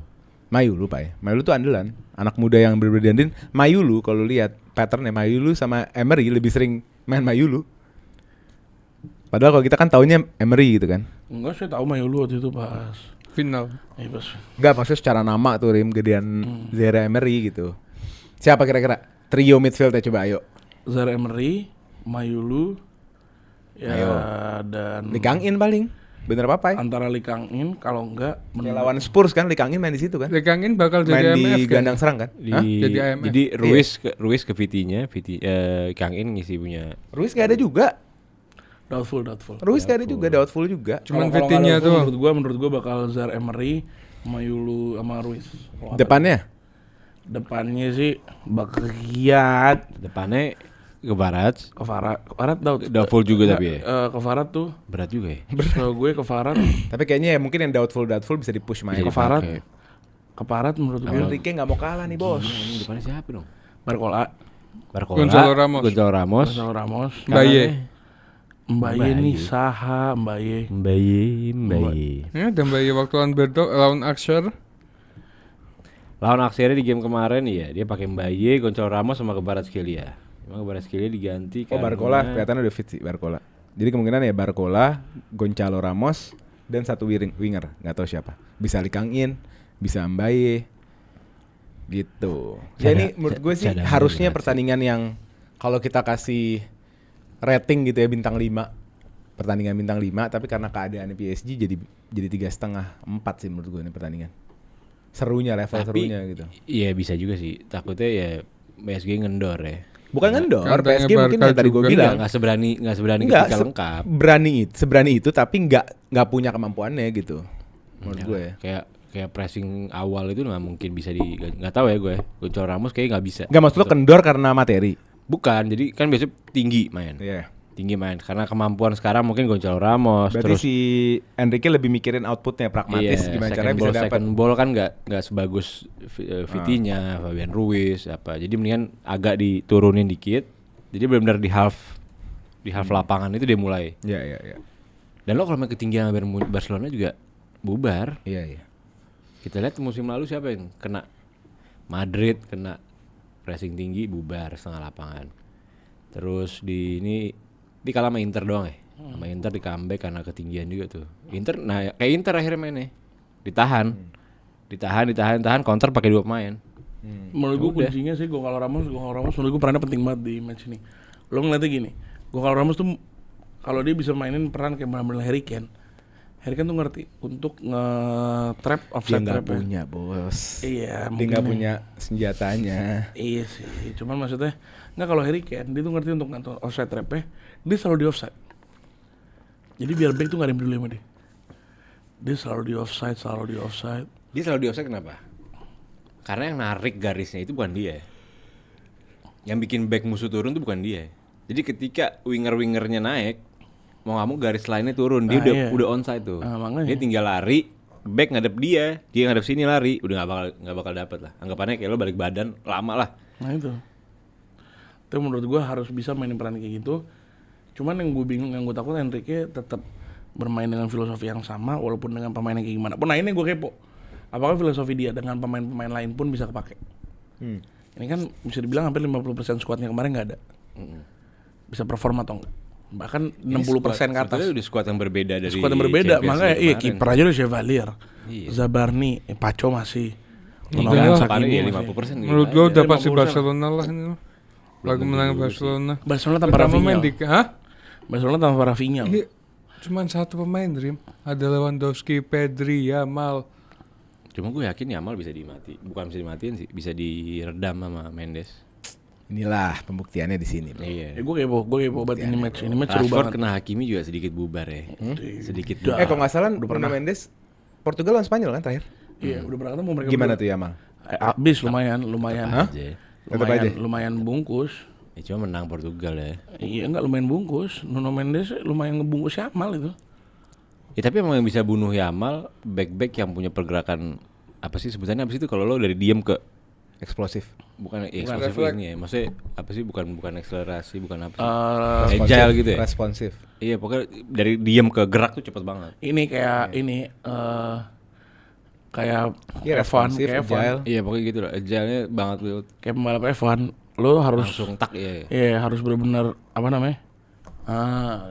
Mayulu Pak ya. Mayulu tuh andalan. Anak muda yang bener-bener diandelin. Mayulu kalau lihat patternnya Mayulu sama Emery lebih sering main Mayulu. Padahal kalau kita kan taunya Emery gitu kan. Enggak, saya tahu Mayulu waktu itu pas. Final. Pas. Enggak, maksudnya secara nama tuh Rim gedean Zaire Emery gitu. Siapa kira-kira? Trio midfieldnya coba ayo. Zaire Emery, Mayulu, ya Ayo. dan Lee Kang In paling. Bener apa ya? antara Lee Kang In kalau enggak Kayak lawan Spurs kan Lee Kang In main di situ kan. Lekangin bakal Main jadi di IMF kan? gelandang serang kan? Hah? Jadi IMF. Jadi Ruiz ke Vitinya, Kang In ngisi punya. Ruiz gak ada juga. doubtful. Ruiz gak ada juga, doubtful juga. Cuman Kalau Vitinha nggak tuh. doubtful, menurut gua bakal Zaire Emery, Mayulu sama Ruiz. Kalau Depannya? depannya sih Bakiat, Depannya ke Barat. Kefarat Doubtful juga tapi ya. Kefarat tuh Berat juga ya. so gue Kefarat Tapi kayaknya ya mungkin yang doubtful bisa di-push main. Bisa Kefarat dipakai. Keparat menurut gue Enrique gak mau kalah nih bos. Ini depannya siapa dong? Barcola, Barcola, Gonzalo Ramos. Gonzalo Ramos. Gonzalo Ramos, Mbaye. Mbaye nih Saha, Mbaye. Mbaye. Ya, dan Mbaye waktu lawan Axer. Lawan Auxerre di game kemarin ya, dia pakai Mbaye, Gonzalo Ramos sama Kvaratskhelia. Emang Kvaratskhelia diganti Oh Barcola kelihatan udah fit sih Barcola. Jadi kemungkinan ya Barcola, Gonzalo Ramos dan satu winger, nggak tahu siapa. Bisa Lee Kang In, bisa Mbaye. Gitu. Ya ini menurut gue sih cadangan harusnya berat sih. pertandingan yang kalau kita kasih rating gitu ya bintang 5. Pertandingan bintang 5 tapi karena keadaan PSG jadi 3,5 4 sih menurut gue ini pertandingan. Serunya level serunya gitu. Iya bisa juga sih. Takutnya ya PSG ngendor ya. Bukan ngendor, Katanya PSG mungkin Barca yang tadi gue juga. bilang Nggak seberani Enggak, ketika lengkap. seberani itu tapi nggak punya kemampuannya gitu. Menurut gue ya. Kayak pressing awal itu nggak mungkin bisa nggak tahu ya gue. Gonzalo Ramos kayak nggak bisa. Enggak maksud lo kendor karena materi. Bukan, jadi kan biasanya tinggi main. Iya. Tinggi main karena kemampuan sekarang mungkin Gonzalo Ramos. Berarti terus si Enrique lebih mikirin outputnya pragmatis gimana caranya bisa dapat. second ball kan nggak sebagus Vitinha, Fabian Ruiz apa. Jadi mendingan agak diturunin dikit. Jadi benar-benar di half lapangan itu dia mulai. Iya. Dan lo kalau main ketinggian Barcelona juga bubar. Iya. Kita lihat musim lalu siapa yang kena Madrid kena pressing tinggi bubar setengah lapangan. Terus di kalah sama Inter doang ya. Sama Inter di comeback karena ketinggian juga tuh. Inter kayak Inter akhirnya mainnya. Ditahan, counter pakai 2 pemain. Menurut gue kuncinya sih Gonzalo Ramos menurut gue perannya penting banget di match ini. Lo ngeliatnya gini, Gonzalo Ramos tuh kalau dia bisa mainin peran kayak benar-benar Harry Kane tuh ngerti untuk nge-trap Dia offside nggak trap. punya bos. Iya, Dia nggak mungkin punya senjatanya. Iya sih, cuman maksudnya nggak kalau Harry Kane dia tuh ngerti untuk ngatur offside trap-nya, dia selalu di offside. Jadi biar back tuh nggak ada yang peduli sama dia. Dia selalu di offside. Dia selalu di offside kenapa? Karena yang narik garisnya itu bukan dia. Yang bikin back musuh turun itu bukan dia. Jadi ketika winger-wingernya naik, mau nggak mau garis lainnya turun, dia Nah, iya. udah onside tuh. Makanya. Dia tinggal lari, back ngadep dia ngadep sini lari, udah nggak bakal dapet lah. Anggapannya kayak lo balik badan lama lah. Nah itu menurut gue harus bisa mainin peran kayak gitu. Cuman yang gue bingung, yang gue takut Enrique tetap bermain dengan filosofi yang sama walaupun dengan pemain yang kayak gimana pun. Nah ini gue kepo, apakah filosofi dia dengan pemain-pemain lain pun bisa kepake. Ini kan bisa dibilang hampir 50% skuadnya kemarin nggak ada. Bisa perform atau enggak? Bahkan 60% ke atas. Sebetulnya udah squad yang berbeda dari Squad yang berbeda, Champions makanya League iya kemarin. kiper aja udah Chevalier, Iya. Zabarni, Paco masih. Iya, paling ya masih. 50% gitu Menurut gue aja. udah pasti 50%. Barcelona lah ini. Lagu menang Barcelona. Barcelona tanpa Pertama Rafinha. main di, hah? Barcelona tanpa Rafinha. Iya, cuman satu pemain Dream. Ada Lewandowski, Pedri, Yamal. Cuma gue yakin Yamal bisa bukan bisa dimatiin sih, bisa diredam sama Mendes. Inilah pembuktiannya di sini. Iya. Gue kepo banget ini match seru Rashford banget. kena Hakimi juga sedikit bubar ya. Sedikit Kalau nggak salah Bruno Mendes Portugal lawan Spanyol kan terakhir. Iya, udah pernah ketemu mereka. Gimana berdua. tuh Yamal? Abis lumayan. aja. Tetep aja. Lumayan bungkus. Ya, cuma menang Portugal ya. Iya enggak lumayan bungkus. Nuno Mendes lumayan ngebungkus Yamal itu. Ya tapi emang yang bisa bunuh Yamal back yang punya pergerakan apa sih sebutannya, apa sih itu kalau lo dari diem ke Eksplosif. bukan eksplosif refleks. ini ya, maksudnya apa sih, bukan akselerasi, bukan apa sih, Eh, agile gitu ya. Responsif. Iya pokoknya dari diem ke gerak tuh cepet banget. ini kayak kayak Iya, F1, responsif, kayak F1. agile. Iya pokoknya gitu lah, agile-nya banget lo, Kayak pembalap F1, lo harus langsung tak ya. harus benar-benar apa namanya?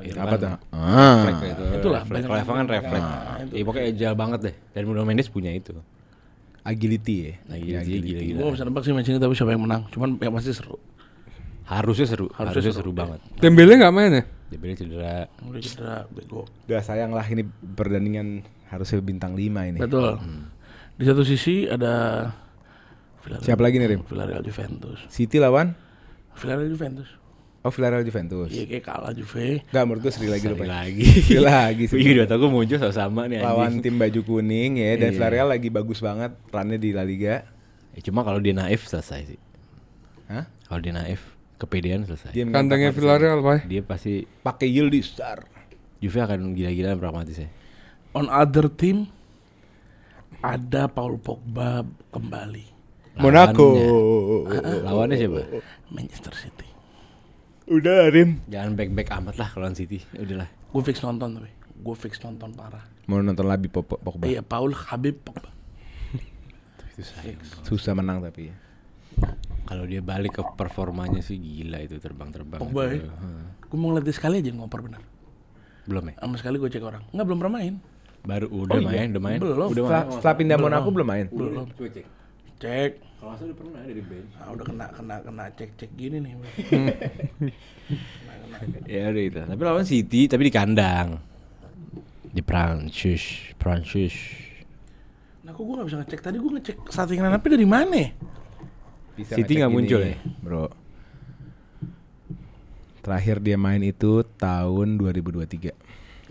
Itu Apa tuh? refleks itu. Itulah, refleks. banyak Kalau F1 kan refleks. Iya pokoknya agile banget deh. Dan Bruno Mendes punya itu. Agility ya. Nah gila. Gue bisa nebak sih match ini tapi siapa yang menang. Cuman yang pasti seru. Harusnya seru banget. Dembele nggak main ya? Dembele cedera. Udah cedera, bego. Udah sayang lah ini pertandingan harusnya bintang 5 ini. Betul. Di satu sisi ada Siapa lagi nih, Rim? Villarreal Juventus. City lawan Villarreal Juventus. Oh, Villarreal Juventus. Iya kayak kalah Juve. Enggak, menurut gue seri lagi Seri lupa. lagi. Seri lagi sih. Iya, udah tau gue muncul sama-sama nih Lawan anjing. tim baju kuning ya, dan Iya. Villarreal lagi bagus banget runnya di La Liga. Ya, cuma kalau dia naif selesai sih. Hah? Kalau dia naif, kepedean selesai. Dia Kandangnya Villarreal, Pak. Dia pasti pakai Yildiz. Juve akan gila-gilaan pragmatis ya. On other team ada Paul Pogba kembali. Monaco. Lawannya siapa? Manchester City. Udah, Rim. Jangan back amat lah kalau lawan City. Udahlah. Gue fix nonton tapi. Gue fix nonton parah. Mau nonton lagi Pogba. Iya, Paul Habib Pogba. Itu sayang. Susah menang tapi ya. Kalau dia balik ke performanya sih gila itu, terbang-terbang. Pogba itu. ya. Gue mau ngeliat dia sekali aja ngoper bener. Belum ya? Sama sekali gue cek orang. Enggak, belum pernah main. Udah main. Belum. Setelah pindah Monaco belum main. Belum. Coba cek. Cek. Kalau nggak salah udah pernah dari bench. Ah, udah kena cek gini nih. Ya udah itu. Tapi lawan City, tapi di kandang. Di Prancis. Nah, kok gue nggak bisa ngecek? Tadi gue ngecek settingan apa dari mana? Bisa City ngecek nggak ini, muncul ya? Bro. Terakhir dia main itu tahun 2023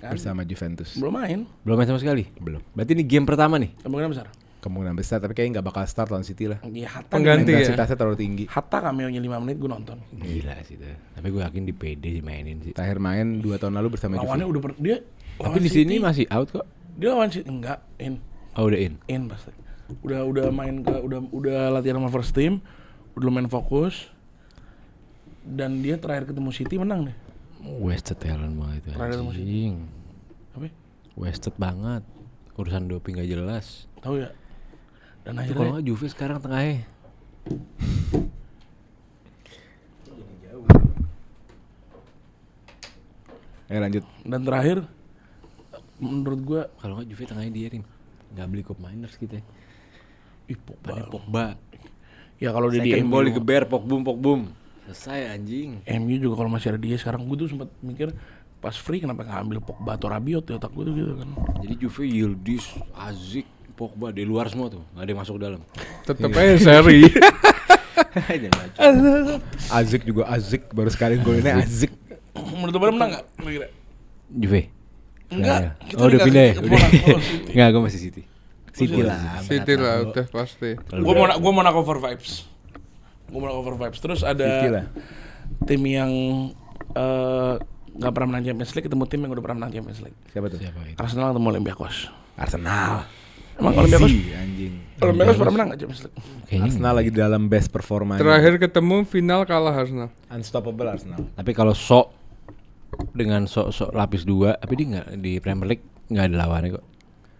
bersama Juventus. Belum main. Belum main sama sekali. Belum. Berarti ini game pertama nih. Kemungkinan besar. Kemungkinan besar, tapi kayaknya nggak bakal start lawan City lah. Iya, Hatta Pengganti ya? Intensitasnya terlalu tinggi. Hatta cameo-nya 5 menit gue nonton. Gila sih itu. Tapi gue yakin di PD sih mainin sih. Terakhir main 2 tahun lalu bersama Lawannya Juve. udah dia Tapi lawan di sini City. masih out kok. Dia lawan City enggak in Oh udah in. pasti. Udah main ke udah latihan sama first team, udah main fokus. Dan dia terakhir ketemu City menang deh. Wasted talent banget itu Terakhir ketemu City. anjing. Apa? Wasted banget. Urusan doping gak jelas. Tahu ya? Dan Itu kalau akhirnya nggak Juve sekarang tengahnya. Lanjut. dan terakhir menurut gua Kalau nggak Juve tengahnya dia Rim. Nggak beli Cup Miners kita. Pogba. Tadi Pogba. Ya kalau dia di Second ball MU, digeber, Pogba. Selesai anjing. MU juga kalau masih ada dia sekarang gue tuh sempat mikir pas free kenapa nggak ambil Pogba atau Rabiot di otak gue tuh gitu kan. Jadi Juve Yildiz, Azik, Pogba di luar semua tuh. Nggak ada yang masuk ke dalam. Tetep aja seri. Azik juga Azik baru sekali golnya Azik. Menurut lo menang nggak? Kira-kira? Juve. Enggak. Oh udah pindah ya? Udah. Nggak, gue masih City. City lah. City lah udah pasti. Gue mau cover vibes. Terus City ada lah. tim yang nggak pernah menang Champions League ketemu tim yang udah pernah menang Champions League. Siapa tuh? Siapa itu? Arsenal ketemu Olympiakos. Arsenal. Emang Olympiakos anjing. Olympiakos pernah menang nggak Champions League? Kayaknya Arsenal lagi dalam best performanya. Terakhir ketemu final kalah Arsenal. Unstoppable Arsenal. Tapi kalau dengan sok lapis 2, tapi dia nggak di Premier League nggak ada lawannya kok.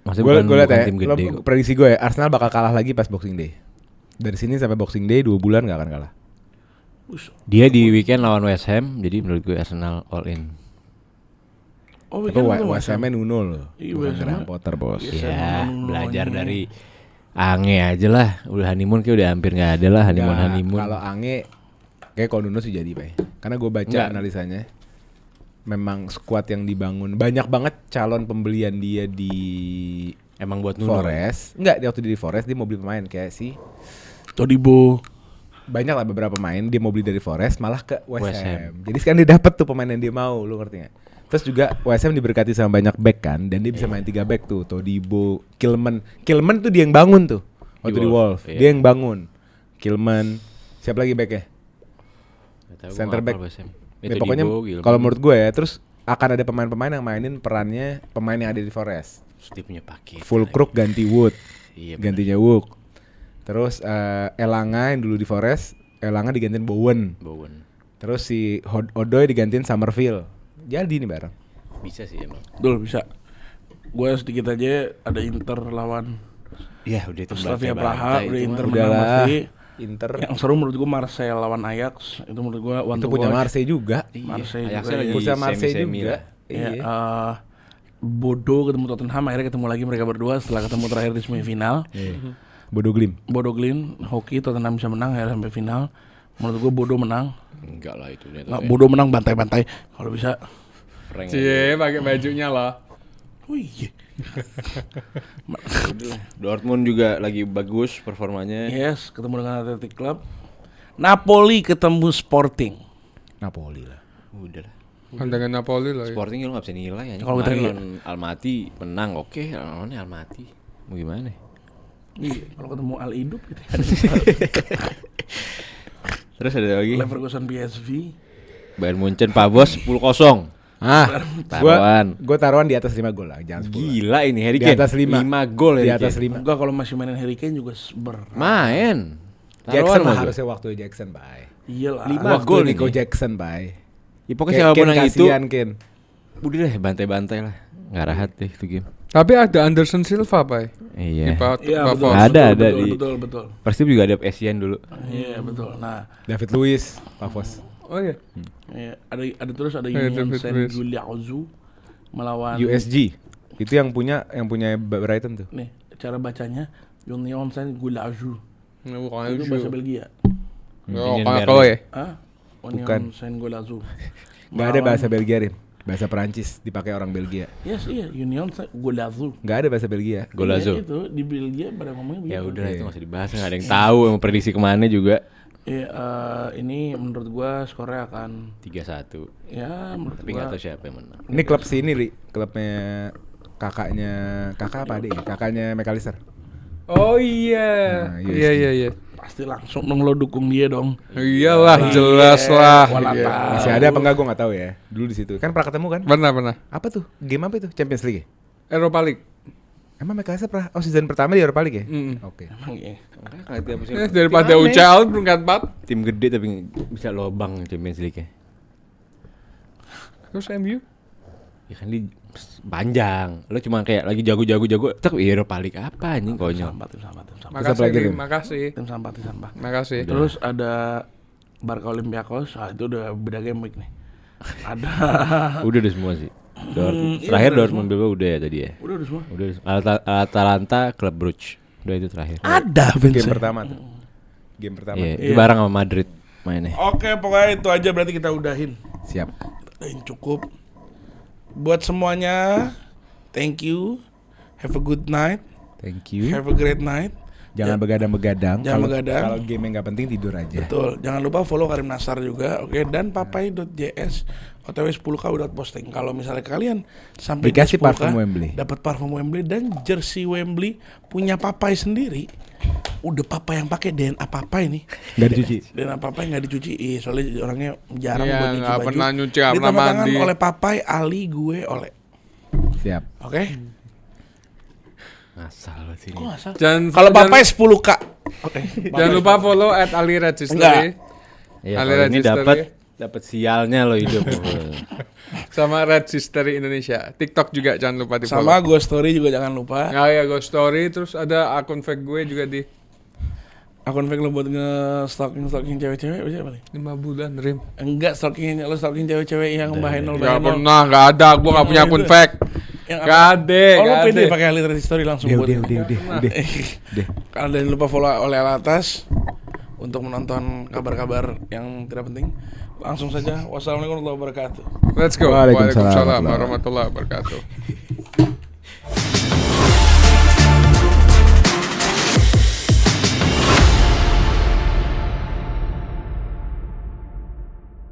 Maksudnya Gue liat ya, tim gede kok. prediksi gue ya, Arsenal bakal kalah lagi pas Boxing Day. Dari sini sampai Boxing Day 2 bulan gak akan kalah. Dia di weekend lawan West Ham, jadi menurut gue Arsenal all in. Oh, Tapi weekend West Ham-nya Nuno loh. Iya, Bukan West Ham. Graham Potter bos. Ya, belajar dari Ange aja lah. Udah honeymoon kayak udah hampir nggak ada lah honeymoon. Kalau Ange kayak kalau Nuno sih jadi Pak. Karena gue baca Enggak. analisanya. Memang skuad yang dibangun banyak banget calon pembelian dia di Emang buat Nuno. Forest. Enggak, dia waktu di Forest dia mau beli pemain kayak si Todibo. banyak lah beberapa pemain dia mau beli dari Forest malah ke West West Ham. Jadi sekarang dia dapet tuh pemain yang dia mau, lu ngerti gak? Terus juga West Ham diberkati sama banyak back kan, dan dia bisa main 3 back tuh, Todibo, Kilman tuh dia yang bangun tuh waktu di Wolves, iya. dia yang bangun. Kilman, siapa lagi backnya? Center back. Ya, pokoknya kalau menurut gue ya, terus akan ada pemain-pemain yang mainin perannya pemain yang ada di Forest. dia punya paket. Fulkrug ganti Wood, Iya, gantinya Wood. Terus Elanga yang dulu di Forest, Elanga digantiin Bowen. Terus si Odoi digantiin Summerville. Jadi nih bareng. Bisa sih emang. Dul bisa. Gue sedikit aja ada Inter lawan Iya, udah itu Slavia Praha, udah Inter menang Udahlah. pasti. Inter Yang seru menurut gue Marseille lawan Ajax, itu menurut gue one itu to punya watch. Marseille juga. Marseille Ajaxnya juga, lagi iya. Punya Marseille semi-semi juga. lah. Iya, Iya. Bodo ketemu Tottenham, akhirnya ketemu lagi mereka berdua setelah ketemu terakhir di semifinal. Bodo Glim. Bodo Glimt, hoki Tottenham bisa menang akhirnya sampai final. Menurut gue Bodo menang. Enggak lah itu. Nggak, Bodo menang bantai-bantai kalau bisa. Cie, pakai bajunya loh. Oh iya. Dortmund juga lagi bagus performanya. Yes, ketemu dengan Athletic Club. Napoli ketemu Sporting. Napoli lah. Udah lah. Pandangan Napoli lah. Ya. Sporting lu gak bisa nilai ya. Kalau kita Kemarin lawan Almaty menang, oke. Lawannya Almaty. Mau gimana? Iya, kalau ketemu Al Hidup gitu. Terus ada lagi Leverkusen PSV. Bayern Munchen Pavos 10-0. Taruhan. Gue taruhan di atas 5 gol lah, jangan 10. Gila ini Harry Di Kane. atas 5. 5 gol Di Harry atas Kane. 5. Enggak, kalau masih mainin Harry Kane juga Main. Jackson Taruhan lah gua. harusnya waktu Jackson, bye. Iyalah. 5 Waktu gol Nico ini. Jackson, bye. Ya pokoknya siapapun yang itu. Kasihan Ken. Udah deh bantai-bantai lah. Nggak rahat deh itu game. Tapi ada Anderson Silva, Pak. Di Iya. Iya, Pavos. betul. Ada betul, di- betul. Persib juga ada Asian dulu. Iya, betul. Nah, David Luiz, Pavos. Oh iya. iya, ada terus ada Iya, Union David Saint Luiz. Gilloise melawan USG. Itu yang punya Brighton tuh. nih, cara bacanya Union Saint Gilloise. Bukan Itu bahasa Belgia. Oh, Union kalau Berlin. ya. Ah, Union Bukan. Saint Gilloise. Gak ada bahasa Belgia, Rin. Bahasa Perancis dipakai orang Belgia. Yes, iya, Union Saint Gilloise. Gak ada bahasa Belgia. Golazo. Iya, itu di Belgia pada ngomongnya begitu. Ya udah itu masih dibahas, nggak ada yang tahu yang prediksi kemana juga. Iya, ini menurut gua skornya akan 3-1. ya menurut Tapi nggak gua tahu siapa yang menang. Ini klub sini, Ri. Klubnya kakak apa adik ya? Kakaknya McAllister. Oh iya. Nah, Iya. pasti langsung dong lo dukung dia dong. Iyalah, jelas lah. Walata. Iya. Masih ada apa enggak gue nggak tahu ya. Dulu di situ. Kan pernah ketemu kan? Pernah. Apa tuh? Game apa itu? Champions League ya? Europa League. Emang McAllister pernah? Oh, season pertama di Europa League ya? Mm. Oke. Emang iya. Daripada UCL peringkat 4. Tim gede tapi bisa lobang Champions League ya. Terus MU. Ya kan di panjang. Lo cuma kayak lagi jago. Cek Europa League apa anjing konyol. Tim sampah. Makasih, lagi, Rim. Rim. Makasih. Tim sampah. Makasih. Terus ada Barca Olympiakos, itu udah beda game week nih. Ada Udah semua sih. iya, Terakhir udah Dortmund Bilbao udah ya tadi ya. udah semua. Udah Atalanta Club Brugge. Udah itu terakhir. Ada Game pertama tuh. Game pertama. Iya, itu bareng sama Madrid mainnya. Oke, pokoknya itu aja berarti kita udahin. Siap. Udahin cukup. Buat semuanya, thank you. Have a good night. Thank you. Have a great night. Jangan begadang-begadang. Jangan begadang. Kalau game yang nggak penting tidur aja. Betul. Jangan lupa follow Karim Nasar juga, oke? Dan papai.js OTW 10K udah posting. Kalau misalnya kalian sampai di Dikasih 10K, parfum Wembley. dapat parfum Wembley dan jersey Wembley punya papai sendiri. Udah papai yang pakai DNA papai nih. Nggak dicuci. DNA papai nggak dicuci, soalnya orangnya jarang Iya, buat nyuci nggak baju. pernah nyuci, nggak pernah Ditanda tangan mandi. oleh papai, Ali, gue, oleh. Siap. Oke? Asal sih. Kok nggak salah? jangan- Kalau papai 10K. Oke. Jangan lupa follow @aliregistery. Enggak. Ya, Ali kalau ini Registery. dapat sialnya lo hidup. Sama Registery Indonesia. TikTok juga jangan lupa di Sama follow. Ghost Story juga jangan lupa. Nah, ya Ghost Story, terus ada akun fake gue juga di Akun fake lo buat nge-stalking cewek-cewek siapa nih? 5 bulan Rim. Enggak, stalking cewek-cewek yang bahenol Gak pernah, gak ada, gue gak punya akun fake. Yang Gak ada, Oh, lo gak pede ada. pakai Ali Story langsung buat. Udah. Kalian jangan lupa follow oleh Alatas untuk menonton kabar-kabar yang tidak penting. Langsung saja. Wassalamualaikum warahmatullahi wabarakatuh. Let's go. Waalaikumsalam Waalaikumsalam warahmatullahi wabarakatuh.